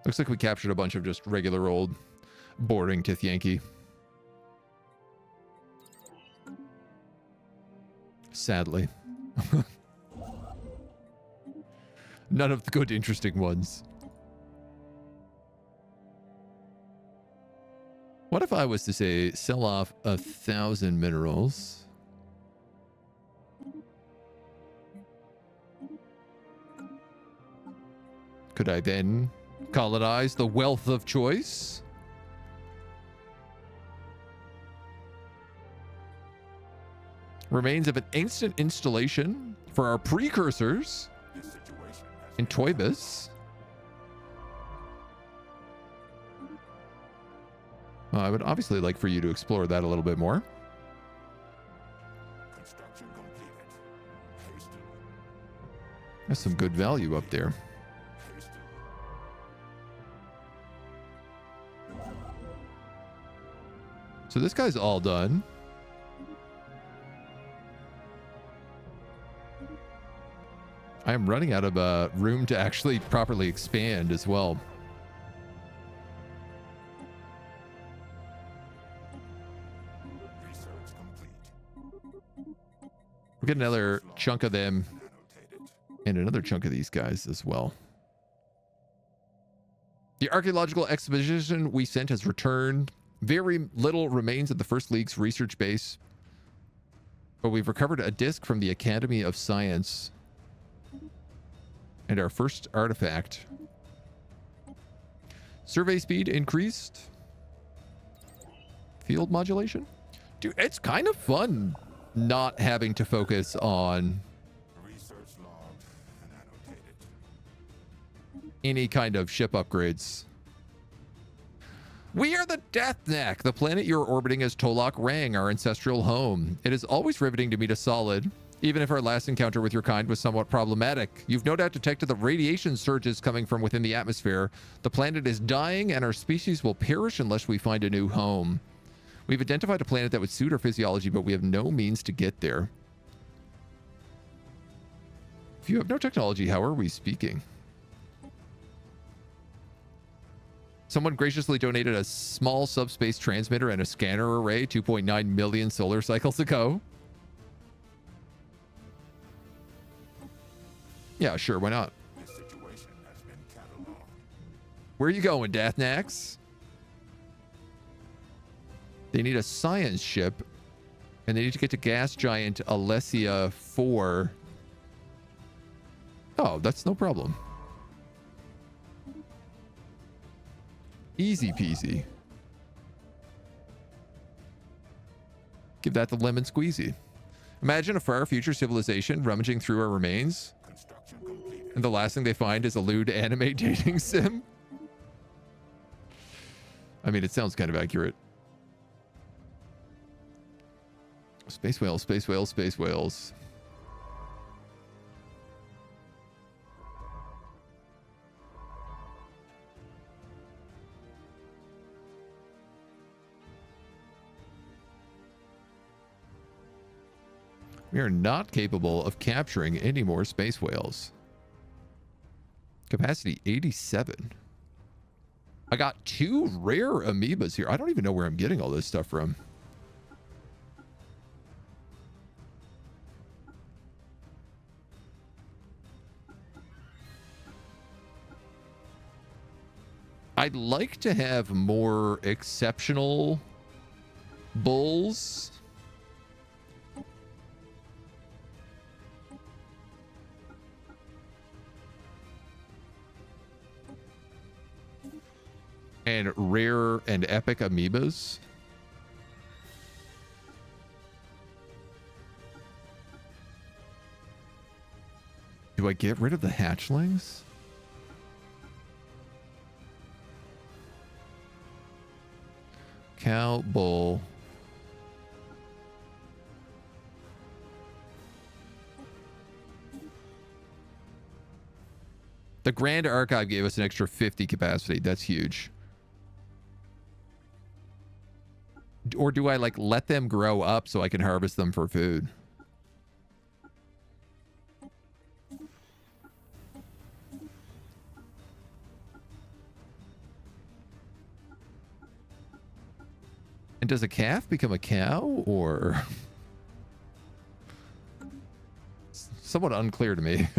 Looks like we captured a bunch of just regular old boring Tithyanki. Sadly. None of the good, interesting ones. What if I was to say, sell off 1,000 minerals? Could I then colonize the wealth of choice? Remains of an ancient installation for our precursors in Toybus. Well, I would obviously like for you to explore that a little bit more. Construction completed. Hastily. That's some good value up there. Hastily. So this guy's all done. I am running out of room to actually properly expand as well. Research complete. We'll get another chunk of them Annotated. and another chunk of these guys as well. The archaeological expedition we sent has returned. Very little remains of the First League's research base, but we've recovered a disc from the Academy of Science and our first artifact. Survey speed increased. Field modulation. Dude, it's kind of fun not having to focus on Research logged and annotated. any kind of ship upgrades. We are the Deathneck. The planet you're orbiting is Tolok Rang, our ancestral home. It is always riveting to meet a solid, even if our last encounter with your kind was somewhat problematic. You've no doubt detected the radiation surges coming from within the atmosphere. The planet is dying, and our species will perish unless we find a new home. We've identified a planet that would suit our physiology, but we have no means to get there. If you have no technology, how are we speaking? Someone graciously donated a small subspace transmitter and a scanner array 2.9 million solar cycles ago. Yeah, sure, why not? This situation has been cataloged. Where are you going, Dathnax? They need a science ship, and they need to get to gas giant Alessia 4. Oh, that's no problem. Easy peasy. Give that the lemon squeezy. Imagine a far future civilization rummaging through our remains, Construction completed. and the last thing they find is a lewd anime dating sim. I mean, it sounds kind of accurate. Space whales, space whales, space whales. We are not capable of capturing any more space whales. Capacity 87. I got 2 rare amoebas here. I don't even know where I'm getting all this stuff from. I'd like to have more exceptional bulls. And rare and epic amoebas. Do I get rid of the hatchlings? Cow, bull. The Grand Archive gave us an extra 50 capacity. That's huge. Or do I like let them grow up so I can harvest them for food? And does a calf become a cow, or somewhat unclear to me?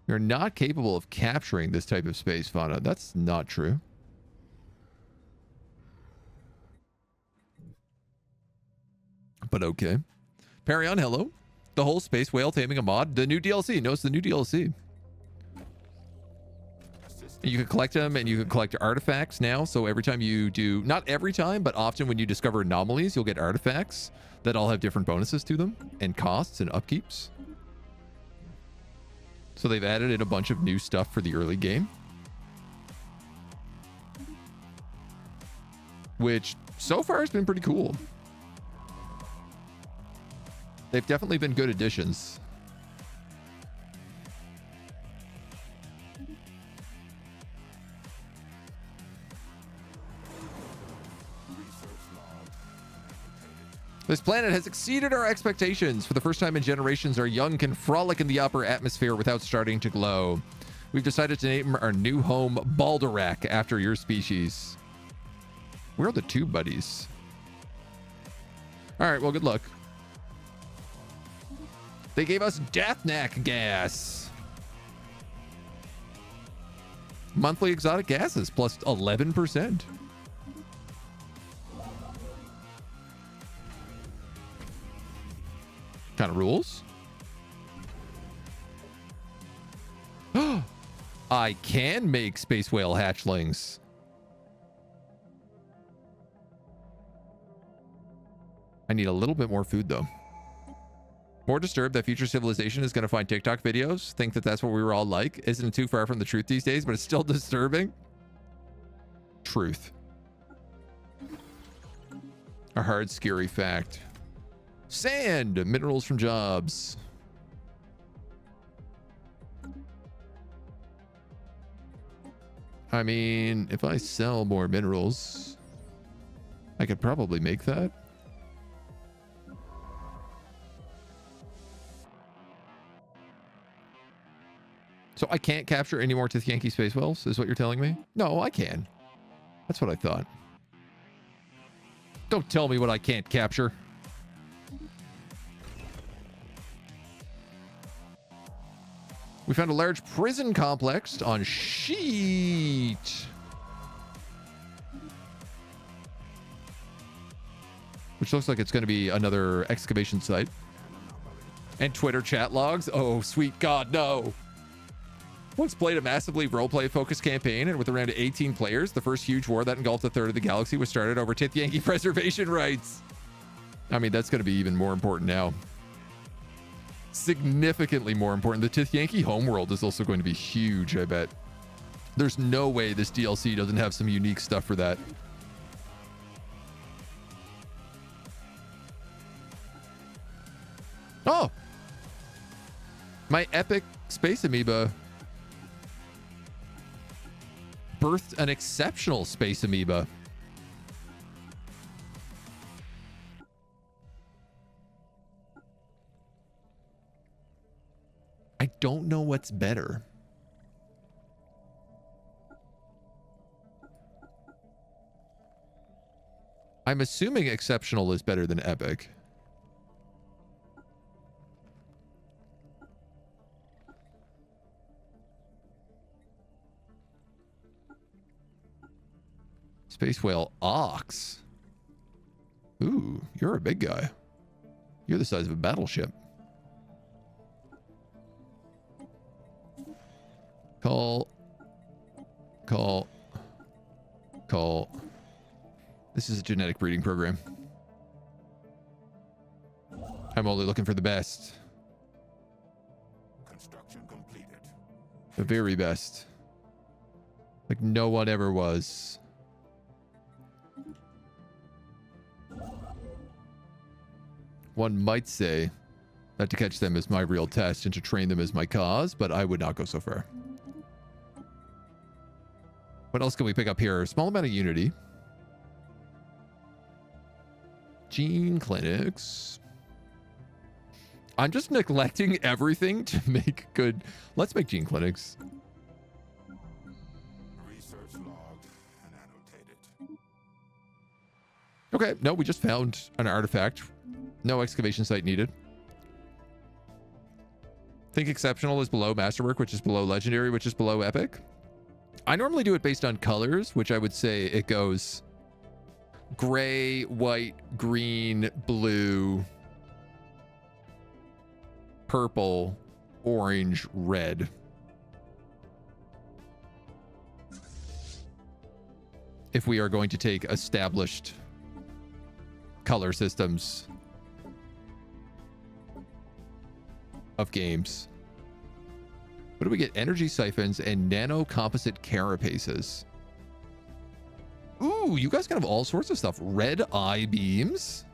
You're not capable of capturing this type of space fauna. That's not true. But okay. Parion, hello. The whole space whale taming a mod. The new DLC. No, it's the new DLC. You can collect them, and you can collect artifacts now. So every time you do, not every time, but often when you discover anomalies, you'll get artifacts that all have different bonuses to them and costs and upkeeps. So they've added in a bunch of new stuff for the early game, which so far has been pretty cool. They've definitely been good additions. This planet has exceeded our expectations. For the first time in generations, our young can frolic in the upper atmosphere without starting to glow. We've decided to name our new home Baldorak after your species. Where are the 2 buddies? All right, well, good luck. They gave us Deathknack gas. Monthly exotic gases plus 11%. Kind of rules. I can make space whale hatchlings. I need a little bit more food though. More disturbed that future civilization is going to find TikTok videos. Think that that's what we were all like. Isn't it too far from the truth these days, but it's still disturbing? Truth. A hard, scary fact. Sand, minerals from jobs. I mean, if I sell more minerals, I could probably make that. So I can't capture any more Tithyanki space whales, is what you're telling me? No, I can. That's what I thought. Don't tell me what I can't capture. We found a large prison complex on Sheet, which looks like it's going to be another excavation site. And Twitter chat logs. Oh, sweet God, no. Once played a massively roleplay focused campaign, and with around 18 players, the first huge war that engulfed a third of the galaxy was started over Tithyanki preservation rights. I mean, that's going to be even more important now. Significantly more important. The Tithyanki homeworld is also going to be huge, I bet. There's no way this DLC doesn't have some unique stuff for that. Oh! My epic space amoeba birthed an exceptional space amoeba. I don't know what's better. I'm assuming exceptional is better than epic. Space whale ox. Ooh, you're a big guy. You're the size of a battleship. Call. Call. Call. This is a genetic breeding program. I'm only looking for the best. Construction completed. The very best. Like no one ever was. One might say that to catch them is my real test and to train them is my cause, but I would not go so far. What else can we pick up here? Small amount of unity. Gene clinics. I'm just neglecting everything to make good. Let's make gene clinics. Research logged and annotated. Okay, no, we just found an artifact. No excavation site needed. Think exceptional is below masterwork, which is below legendary, which is below epic. I normally do it based on colors, which I would say it goes gray, white, green, blue, purple, orange, red. If we are going to take established color systems of games. What do we get? Energy siphons and nano composite carapaces. Ooh, you guys can have all sorts of stuff. Red eye beams.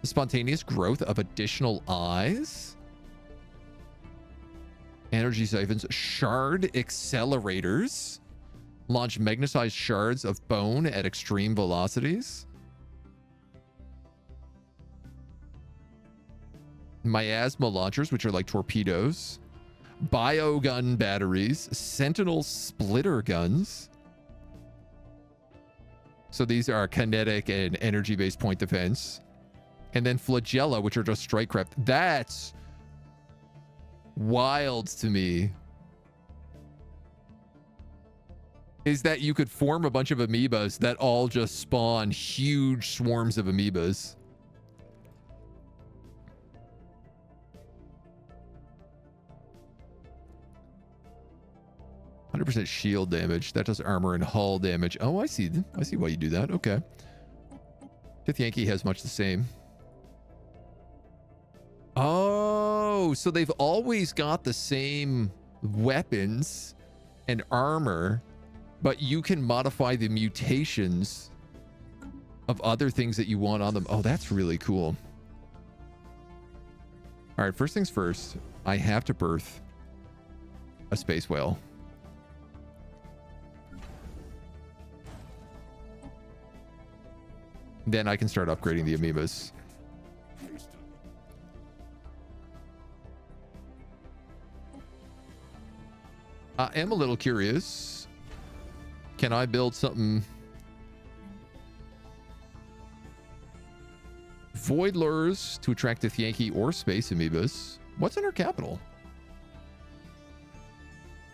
The spontaneous growth of additional eyes. Energy siphons. Shard accelerators. Launch magnetized shards of bone at extreme velocities. Miasma launchers, which are like torpedoes. Biogun batteries. Sentinel splitter guns. So these are kinetic and energy-based point defense. And then flagella, which are just strike craft. That's wild to me. Is that you could form a bunch of amoebas that all just spawn huge swarms of amoebas. %, shield damage. That does armor and hull damage. Oh, I see. I see why you do that. Okay. Fifth Yankee has much the same. Oh, so they've always got the same weapons and armor, but you can modify the mutations of other things that you want on them. Oh, that's really cool. All right, first things first, I have to birth a space whale. Then I can start upgrading the amoebas. I am a little curious. Can I build something? Void lures to attract the Yankee or space amoebas. What's in our capital?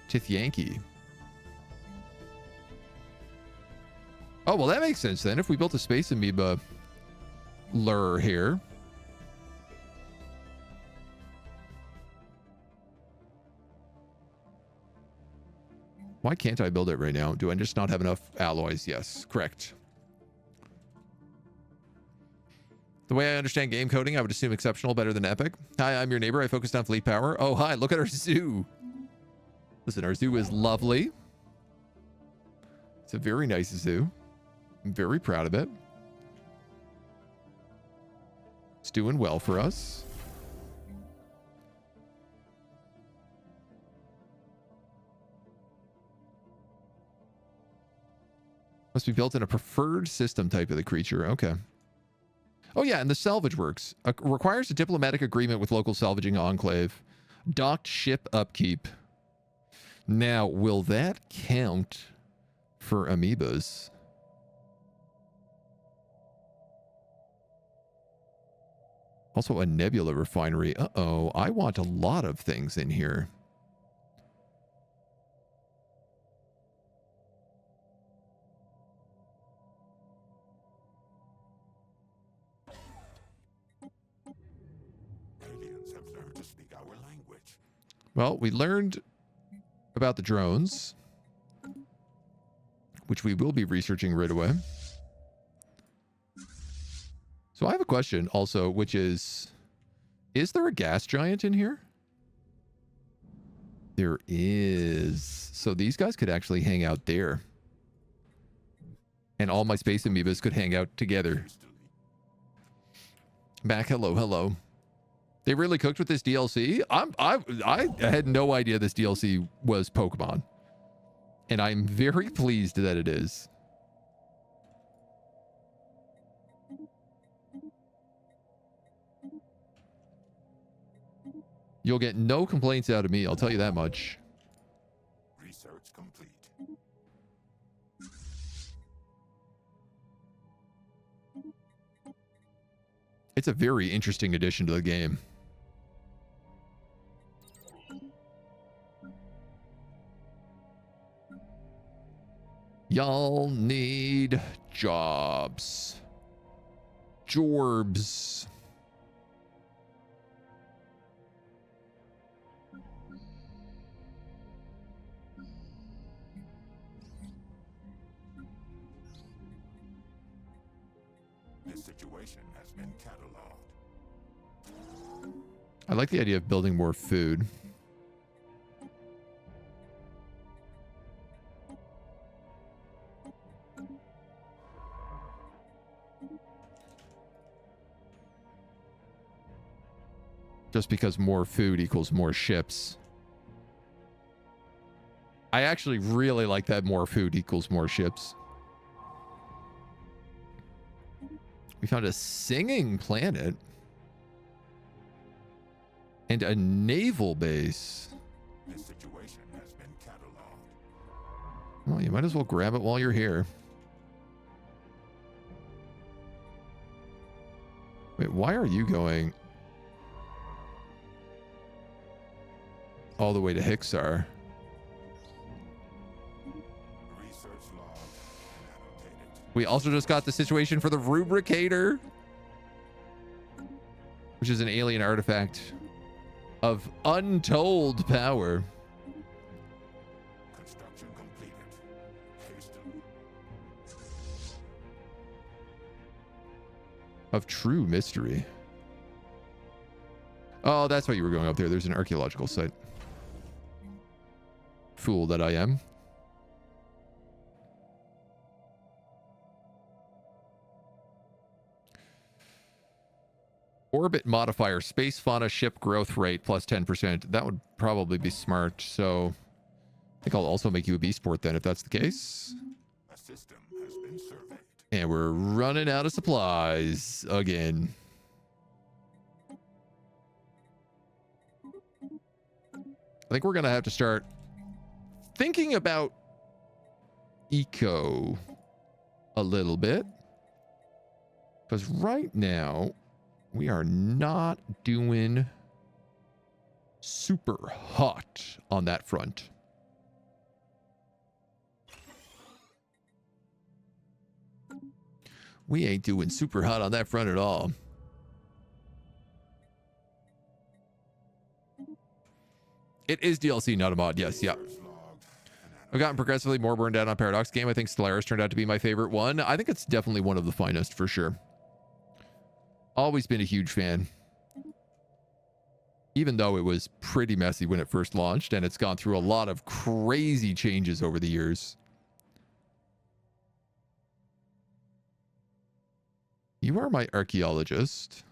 Tithyanki. Oh, well, that makes sense then. If we built a space amoeba lure here. Why can't I build it right now? Do I just not have enough alloys? Yes, correct. The way I understand game coding, I would assume exceptional better than epic. Hi, I'm your neighbor. I focused on fleet power. Oh, hi, look at our zoo. Listen, our zoo is lovely. It's a very nice zoo. I'm very proud of it. It's doing well for us. Must be built in a preferred system type of the creature. Okay. Oh yeah, and the salvage works. Requires a diplomatic agreement with local salvaging enclave. Docked ship upkeep. Now, will that count for amoebas? Also a nebula refinery. Uh-oh, I want a lot of things in here. Aliens have learned to speak our language. Well, we learned about the drones, which we will be researching right away. So I have a question also, which is there a gas giant in here? There is. So these guys could actually hang out there. And all my space amoebas could hang out together. Back, hello, hello. They really cooked with this DLC? I had no idea this DLC was Pokemon. And I'm very pleased that it is. You'll get no complaints out of me, I'll tell you that much. Research complete. It's a very interesting addition to the game. Y'all need jobs. Jorbs. This situation has been cataloged. I like the idea of building more food. Just because more food equals more ships. I actually really like that more food equals more ships. We found a singing planet. And a naval base. This situation has been cataloged. Well, you might as well grab it while you're here. Wait, why are you going all the way to Hixar? Research log annotated. We also just got the situation for the Rubricator, which is an alien artifact of untold power. Construction completed. Hastily. Of true mystery. Oh, that's why you were going up there. There's an archaeological site. Fool that I am. Orbit modifier, space fauna ship growth rate plus 10%. That would probably be smart. So I think I'll also make you a beast port then if that's the case. A system has been surveyed. And we're running out of supplies again. I think we're going to have to start thinking about eco a little bit. Because right now, we are not doing super hot on that front. We ain't doing super hot on that front at all. It is DLC, not a mod. Yes, yeah. Research log I've gotten progressively more burned out on Paradox game. I think Stellaris turned out to be my favorite one. I think it's definitely one of the finest for sure. Always been a huge fan. Even though it was pretty messy when it first launched, and it's gone through a lot of crazy changes over the years. You are my archaeologist.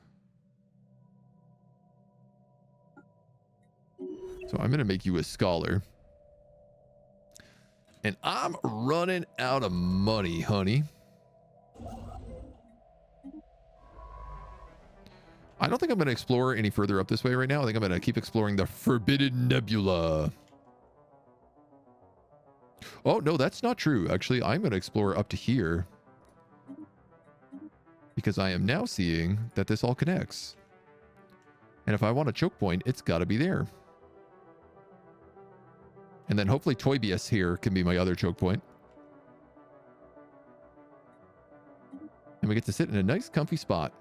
So I'm going to make you a scholar. And I'm running out of money, honey. I don't think I'm going to explore any further up this way right now. I think I'm going to keep exploring the Forbidden Nebula. Oh, no, that's not true. Actually, I'm going to explore up to here. Because I am now seeing that this all connects. And if I want a choke point, it's got to be there. And then hopefully Toybius here can be my other choke point. And we get to sit in a nice comfy spot.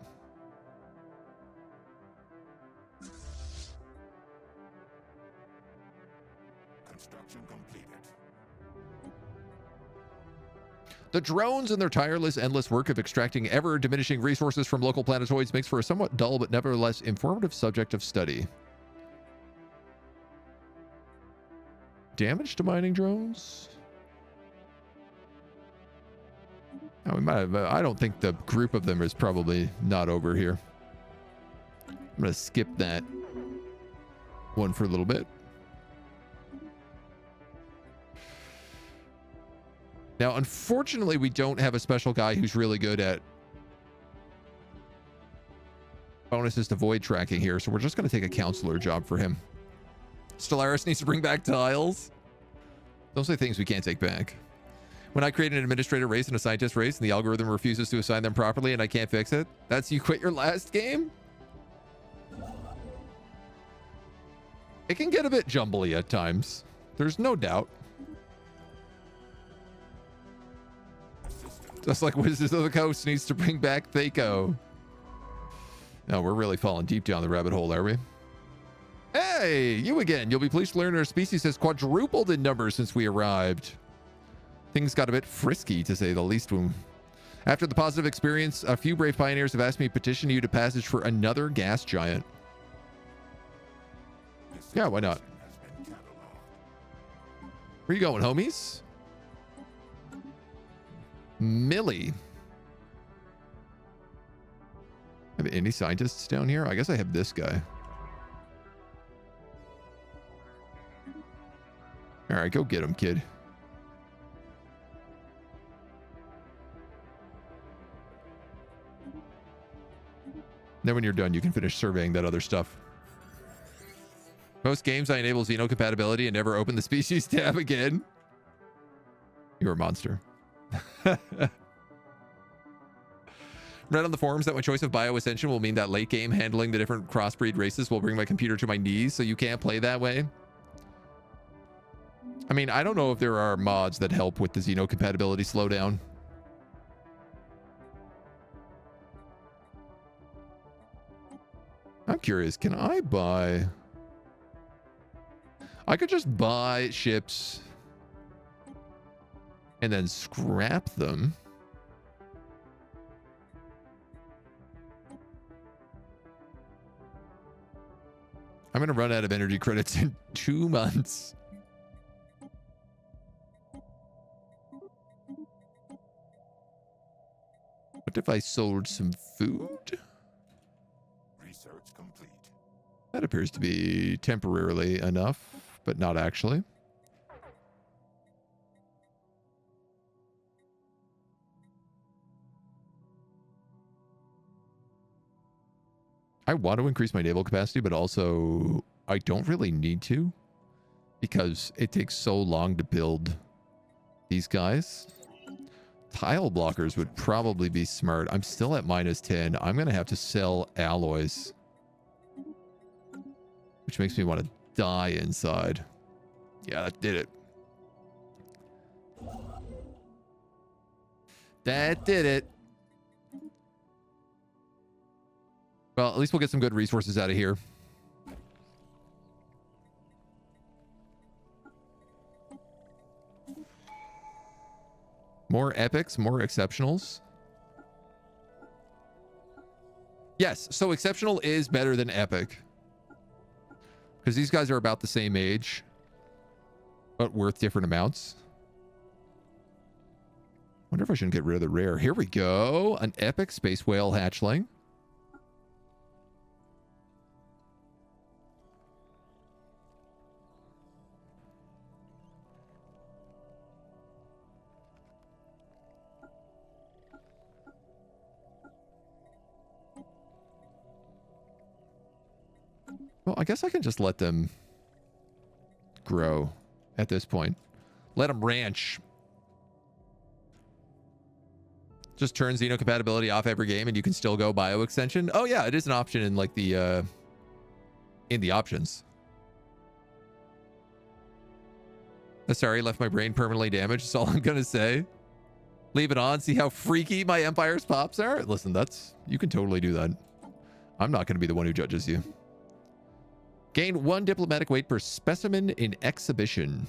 Construction completed. The drones and their tireless, endless work of extracting ever-diminishing resources from local planetoids makes for a somewhat dull but nevertheless informative subject of study. Damage to mining drones? Oh, we might have, I don't think the group of them is probably not over here. I'm going to skip that one for a little bit. Now, unfortunately, we don't have a special guy who's really good at bonuses to void tracking here, so we're just going to take a counselor job for him. Stellaris needs to bring back tiles. Don't say things we can't take back. When I create an administrator race and a scientist race and the algorithm refuses to assign them properly and I can't fix it, that's you quit your last game? It can get a bit jumbly at times. There's no doubt. Just like Wizards of the Coast needs to bring back Thaco. No, we're really falling deep down the rabbit hole, are we? Hey, you again. You'll be pleased to learn our species has quadrupled in numbers since we arrived. Things got a bit frisky, to say the least. After the positive experience, a few brave pioneers have asked me to petition you to passage for another gas giant. Yeah, why not? Where you going, homies? Millie. Have any scientists down here? I guess I have this guy. All right, go get him, kid. Then when you're done, you can finish surveying that other stuff. Most games I enable Xeno compatibility and never open the species tab again. You're a monster. Read on the forums that my choice of bio-ascension will mean that late game handling the different crossbreed races will bring my computer to my knees, so you can't play that way. I mean, I don't know if there are mods that help with the Xeno compatibility slowdown. I'm curious, can I buy... I could just buy ships and then scrap them. I'm going to run out of energy credits in 2 months. What if I sold some food? Research complete. That appears to be temporarily enough, but not actually. I want to increase my naval capacity, but also I don't really need to because it takes so long to build these guys. Tile blockers would probably be smart. I'm still at -10. I'm going to have to sell alloys, which makes me want to die inside. Yeah, that did it. That did it. Well, at least we'll get some good resources out of here. More epics, more exceptionals. Yes, so exceptional is better than epic. Because these guys are about the same age, but worth different amounts. Wonder if I shouldn't get rid of the rare. Here we go. An epic space whale hatchling. Well, I guess I can just let them grow at this point. Let them ranch. Just turn Xeno compatibility off every game and you can still go bio extension. Oh yeah, it is an option in like the options. Sorry, left my brain permanently damaged. That's all I'm gonna say. Leave it on, see how freaky my Empire's pops are. Listen, you can totally do that. I'm not gonna be the one who judges you. Gain 1 diplomatic weight per specimen in exhibition.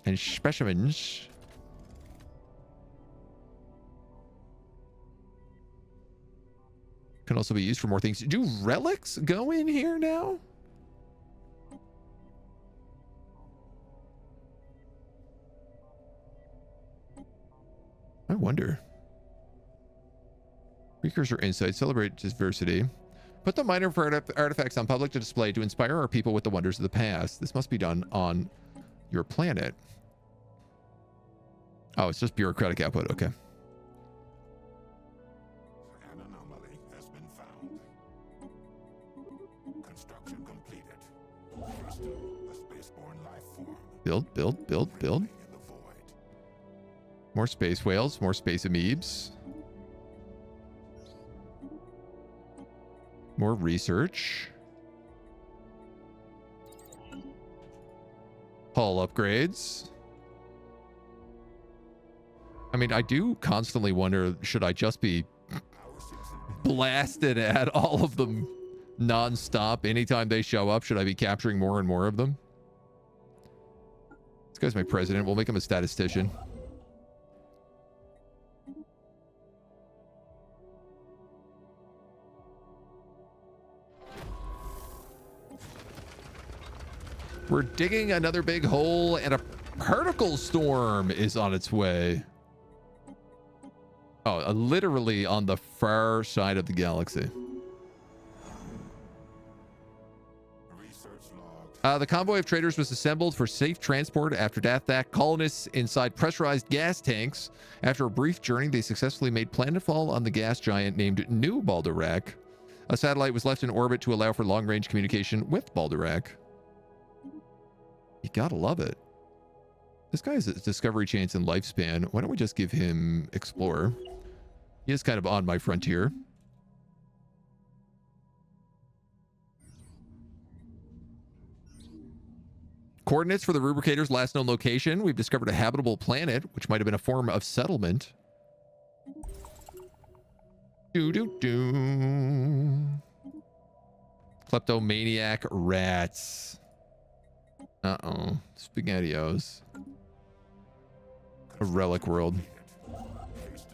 And specimens can also be used for more things. Do relics go in here now? I wonder. Precursor insight, celebrate diversity. Put the minor artifacts on public to display to inspire our people with the wonders of the past. This must be done on your planet. Oh, it's just bureaucratic output. Okay. An anomaly has been found. Construction completed. Crystal, a spaceborne life form. Build. In the void. More space whales, more space amoebs. More research. Hull upgrades. I mean, I do constantly wonder, should I just be blasted at all of them non-stop anytime they show up? Should I be capturing more and more of them? This guy's my president. We'll make him a statistician. We're digging another big hole and a particle storm is on its way. Oh, literally on the far side of the galaxy. The convoy of traders was assembled for safe transport after Dathak colonists inside pressurized gas tanks. After a brief journey, they successfully made planetfall on the gas giant named New Baldorak. A satellite was left in orbit to allow for long-range communication with Baldorak. You gotta love it. This guy has a discovery chance and lifespan. Why don't we just give him Explorer? He is kind of on my frontier. Coordinates for the Rubricator's last known location. We've discovered a habitable planet, which might have been a form of settlement. Kleptomaniac rats. Uh-oh. SpaghettiOs. A relic world.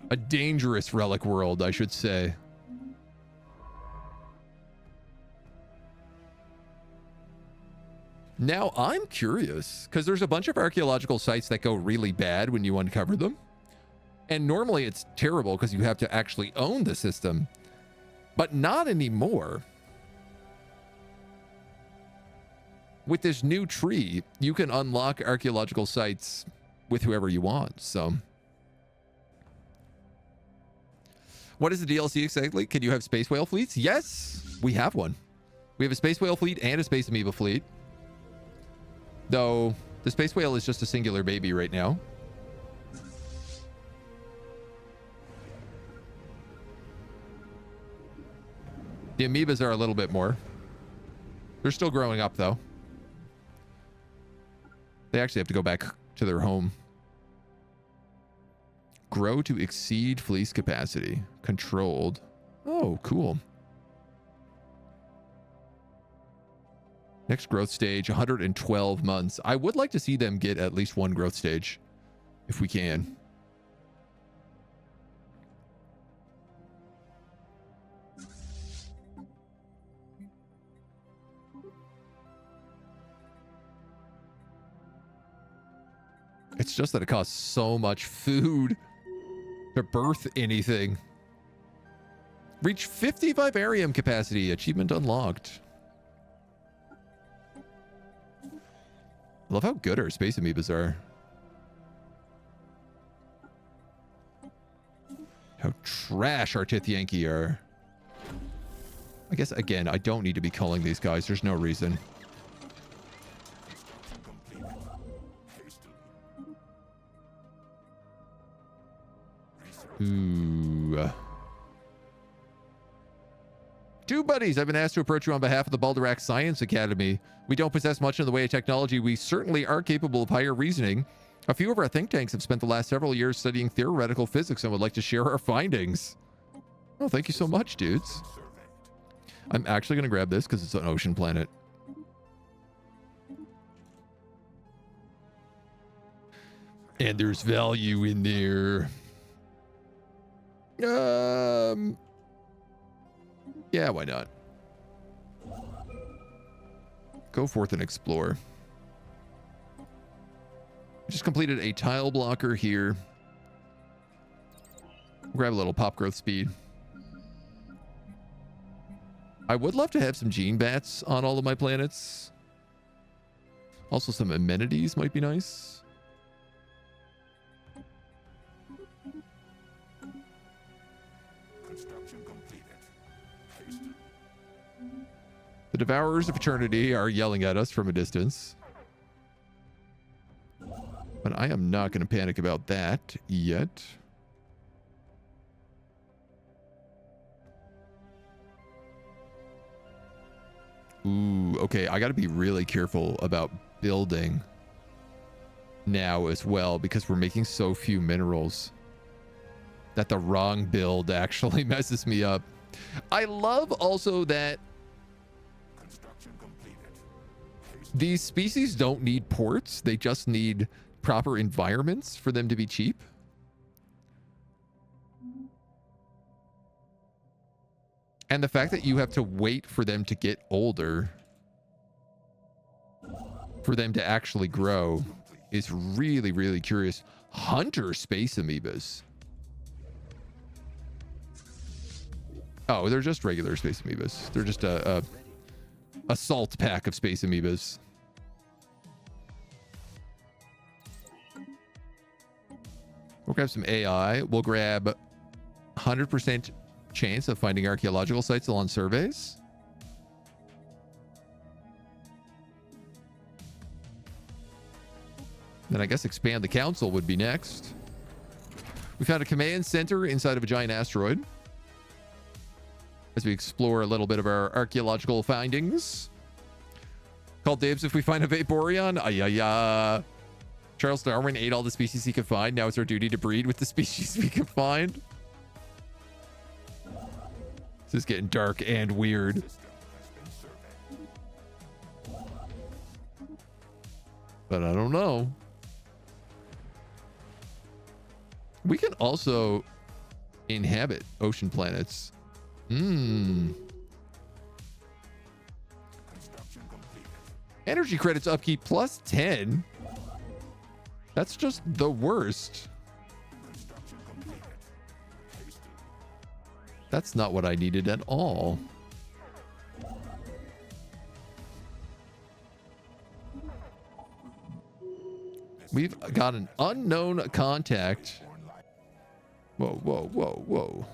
A dangerous relic world, I should say. Now, I'm curious, because there's a bunch of archaeological sites that go really bad when you uncover them. And normally it's terrible because you have to actually own the system. But not anymore. With this new tree, you can unlock archaeological sites with whoever you want, so. What is the DLC exactly? Can you have space whale fleets? Yes, we have one. We have a space whale fleet and a space amoeba fleet. Though, the space whale is just a singular baby right now. The amoebas are a little bit more. They're still growing up, though. They actually have to go back to their home. Grow to exceed fleece capacity. Controlled. Oh, cool. Next growth stage, 112 months. I would like to see them get at least one growth stage, if we can. It's just that it costs so much food to birth anything. Reach 50 vivarium capacity. Achievement unlocked. I love how good our space amoebas are. How trash our Tithyanki are. I guess, again, I don't need to be culling these guys. There's no reason. Ooh. Two buddies, I've been asked to approach you on behalf of the Balderac Science Academy. We don't possess much in the way of technology. We certainly are capable of higher reasoning. A few of our think tanks have spent the last several years studying theoretical physics and would like to share our findings. Oh, thank you so much, dudes. I'm actually going to grab this because it's an ocean planet. And there's value in there. Yeah, why not? Go forth and explore. Just completed a tile blocker here. Grab a little pop growth speed. I would love to have some gene bats on all of my planets. Also, some amenities might be nice. Construction completed. Hasten. The Devourers of Eternity are yelling at us from a distance. But I am not going to panic about that yet. Ooh, okay. I got to be really careful about building now as well because we're making so few minerals that the wrong build actually messes me up. I love also that these species don't need ports. They just need proper environments for them to be cheap. And the fact that you have to wait for them to get older for them to actually grow is really, really curious. Hunter space amoebas. Oh, they're just regular space amoebas. They're just a salt pack of space amoebas. We'll grab some AI. We'll grab 100% chance of finding archaeological sites along surveys. Then I guess expand the council would be next. We found a command center inside of a giant asteroid. As we explore a little bit of our archaeological findings. Call dibs if we find a Vaporeon. Ayaya. Charles Darwin ate all the species he could find. Now it's our duty to breed with the species we can find. This is getting dark and weird. But I don't know. We can also inhabit ocean planets. Energy credits upkeep plus 10. That's just the worst. That's not what I needed at all. We've got an unknown contact. Whoa, whoa, whoa, whoa.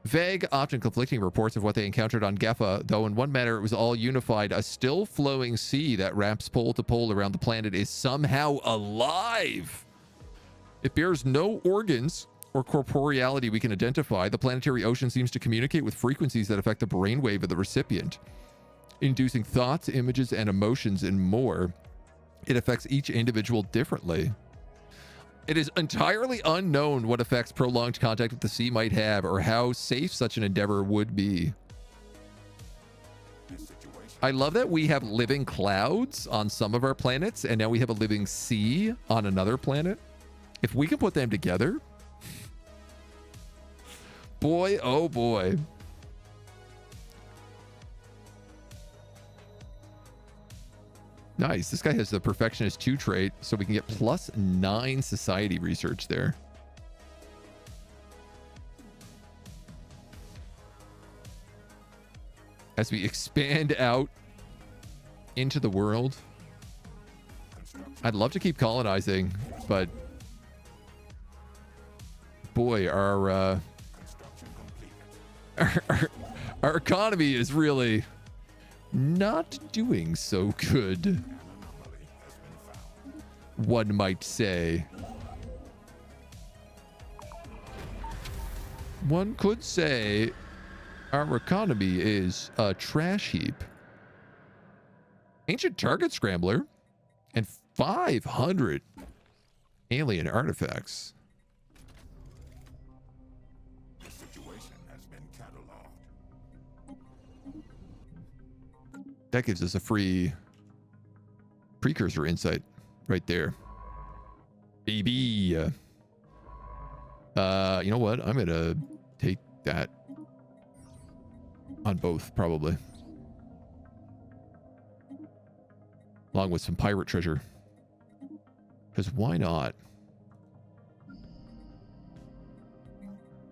Vague, often conflicting reports of what they encountered on Geffa, though in one matter it was all unified. A still flowing sea that wraps pole to pole around the planet is somehow alive. It bears no organs or corporeality we can identify. The planetary ocean seems to communicate with frequencies that affect the brainwave of the recipient, inducing thoughts, images, and emotions and more. It affects each individual differently. It is entirely unknown what effects prolonged contact with the sea might have or how safe such an endeavor would be. I love that we have living clouds on some of our planets, and now we have a living sea on another planet. If we can put them together, boy, oh boy. Nice. This guy has the Perfectionist 2 trait, so we can get +9 society research there. As we expand out into the world, I'd love to keep colonizing, but boy, Our economy is really not doing so good, one might say. One could say our economy is a trash heap. Ancient target scrambler and 500 alien artifacts. The situation has been cataloged. That gives us a free precursor insight right there. Baby. You know what? I'm gonna take that on both, probably. Along with some pirate treasure. Because why not?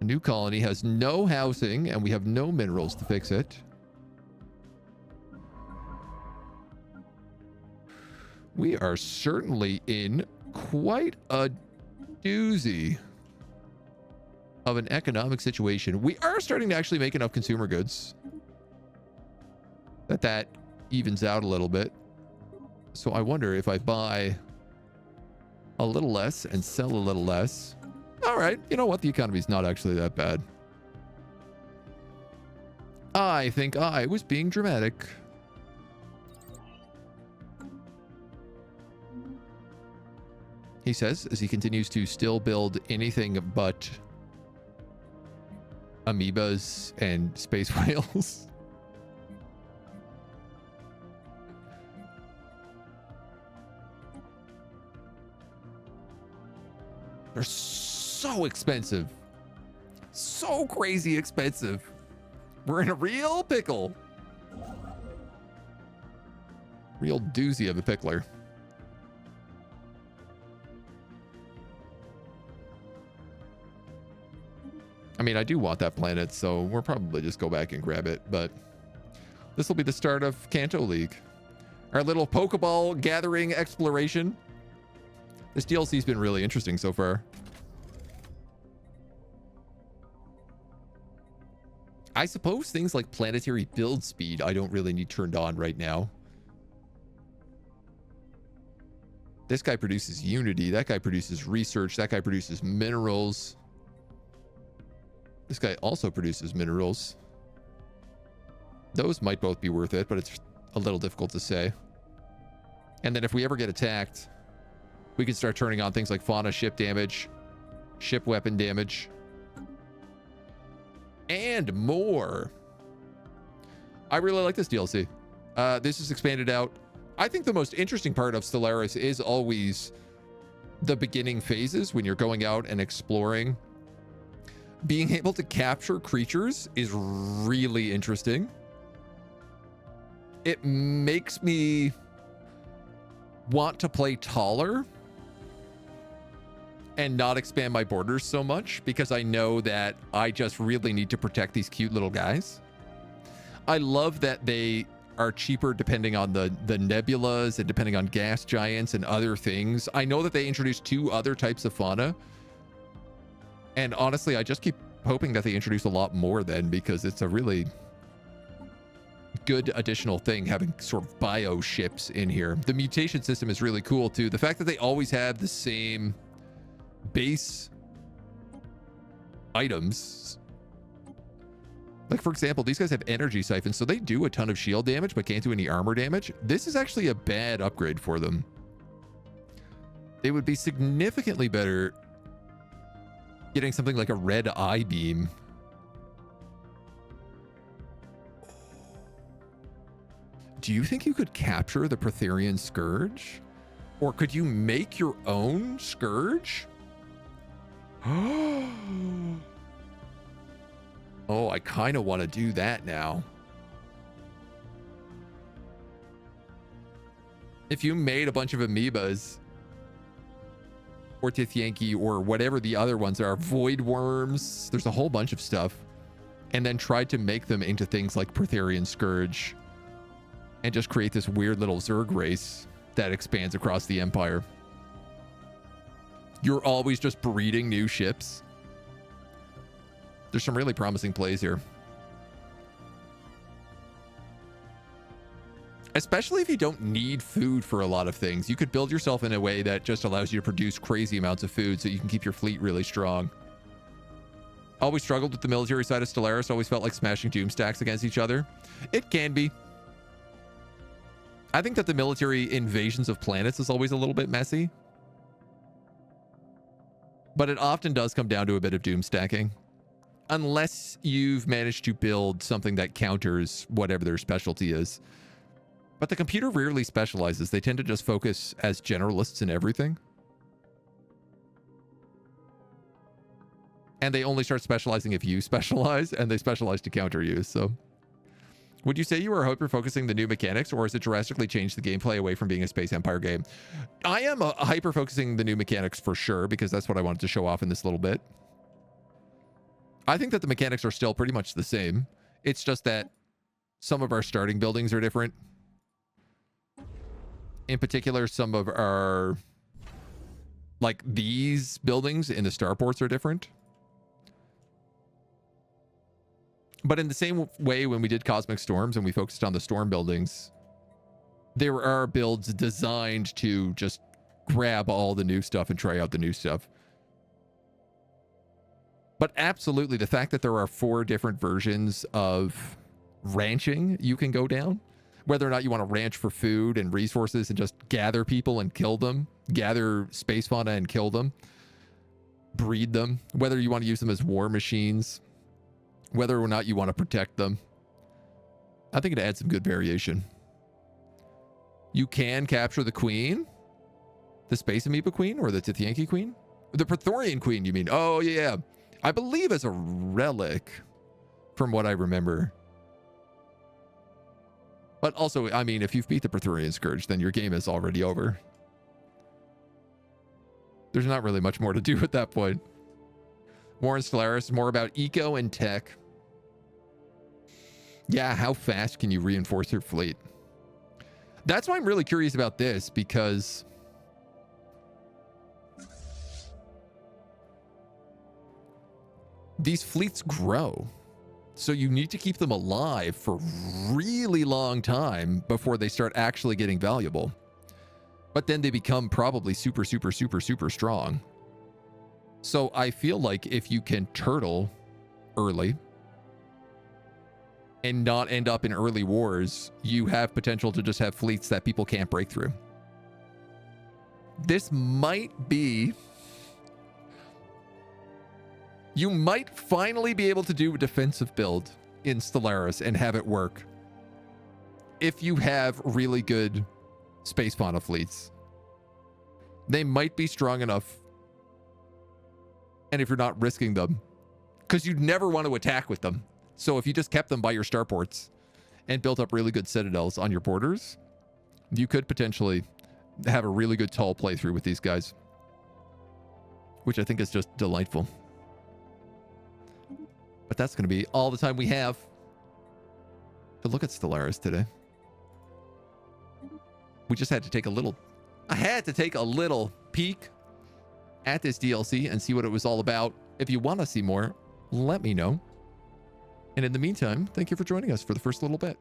A new colony has no housing, and we have no minerals to fix it. We are certainly in quite a doozy of an economic situation. We are starting to actually make enough consumer goods that evens out a little bit. So I wonder if I buy a little less and sell a little less. All right, you know what? The economy's not actually that bad. I think I was being dramatic. He says, as he continues to still build anything but amoebas and space whales. They're so expensive. So crazy expensive. We're in a real pickle. Real doozy of a pickler. I mean, I do want that planet, so we'll probably just go back and grab it, but this will be the start of Kanto League. Our little Pokeball gathering exploration. This DLC's been really interesting so far. I suppose things like planetary build speed I don't really need turned on right now. This guy produces unity. That guy produces research. That guy produces minerals. This guy also produces minerals. Those might both be worth it, but it's a little difficult to say. And then if we ever get attacked, we can start turning on things like fauna ship damage, ship weapon damage, and more. I really like this DLC. This is expanded out. I think the most interesting part of Stellaris is always the beginning phases when you're going out and exploring. Being able to capture creatures is really interesting. It makes me want to play taller and not expand my borders so much, because I know that I just really need to protect these cute little guys. I love that they are cheaper depending on the nebulas and depending on gas giants and other things. I know that they introduced 2 other types of fauna. And honestly, I just keep hoping that they introduce a lot more then, because it's a really good additional thing having sort of bio ships in here. The mutation system is really cool too. The fact that they always have the same base items. Like, for example, these guys have energy siphons, so they do a ton of shield damage but can't do any armor damage. This is actually a bad upgrade for them. They would be significantly better getting something like a red eye beam. Do you think you could capture the Protherian Scourge? Or could you make your own Scourge? Oh, I kind of want to do that now. If you made a bunch of amoebas, or Tithyanki, or whatever the other ones are, void worms, there's a whole bunch of stuff, and then tried to make them into things like Protherian Scourge, and just create this weird little Zerg race that expands across the Empire. You're always just breeding new ships. There's some really promising plays here. Especially if you don't need food for a lot of things. You could build yourself in a way that just allows you to produce crazy amounts of food so you can keep your fleet really strong. Always struggled with the military side of Stellaris. Always felt like smashing doom stacks against each other. It can be. I think that the military invasions of planets is always a little bit messy. But it often does come down to a bit of doom stacking. Unless you've managed to build something that counters whatever their specialty is. But the computer rarely specializes. They tend to just focus as generalists in everything. And they only start specializing if you specialize, and they specialize to counter you. So, would you say you are hyper-focusing the new mechanics, or has it drastically changed the gameplay away from being a Space Empire game? I am hyper-focusing the new mechanics for sure, because that's what I wanted to show off in this little bit. I think that the mechanics are still pretty much the same. It's just that some of our starting buildings are different. In particular, some of our, like these buildings in the starports are different. But in the same way, when we did Cosmic Storms and we focused on the storm buildings, there are builds designed to just grab all the new stuff and try out the new stuff. But absolutely, the fact that there are 4 different versions of ranching you can go down, whether or not you want to ranch for food and resources and just gather people and kill them, gather space fauna and kill them, breed them, whether you want to use them as war machines, whether or not you want to protect them. I think it adds some good variation. You can capture the queen, the space amoeba queen, or the Tithyanki queen, the Praetorian queen, you mean? Oh, yeah. I believe as a relic, from what I remember. But also, I mean, if you've beat the Praetorian Scourge, then your game is already over. There's not really much more to do at that point. More in Stellaris, more about eco and tech. Yeah, how fast can you reinforce your fleet? That's why I'm really curious about this, because these fleets grow. So you need to keep them alive for a really long time before they start actually getting valuable. But then they become probably super, super, super, super strong. So I feel like if you can turtle early and not end up in early wars, you have potential to just have fleets that people can't break through. This might be... You might finally be able to do a defensive build in Stellaris and have it work if you have really good space fauna fleets. They might be strong enough, and if you're not risking them, because you'd never want to attack with them. So if you just kept them by your starports and built up really good citadels on your borders, you could potentially have a really good tall playthrough with these guys, which I think is just delightful. But that's going to be all the time we have to look at Stellaris today. We just had to take a little... I had to take a little peek at this DLC and see what it was all about. If you want to see more, let me know. And in the meantime, thank you for joining us for the first little bit.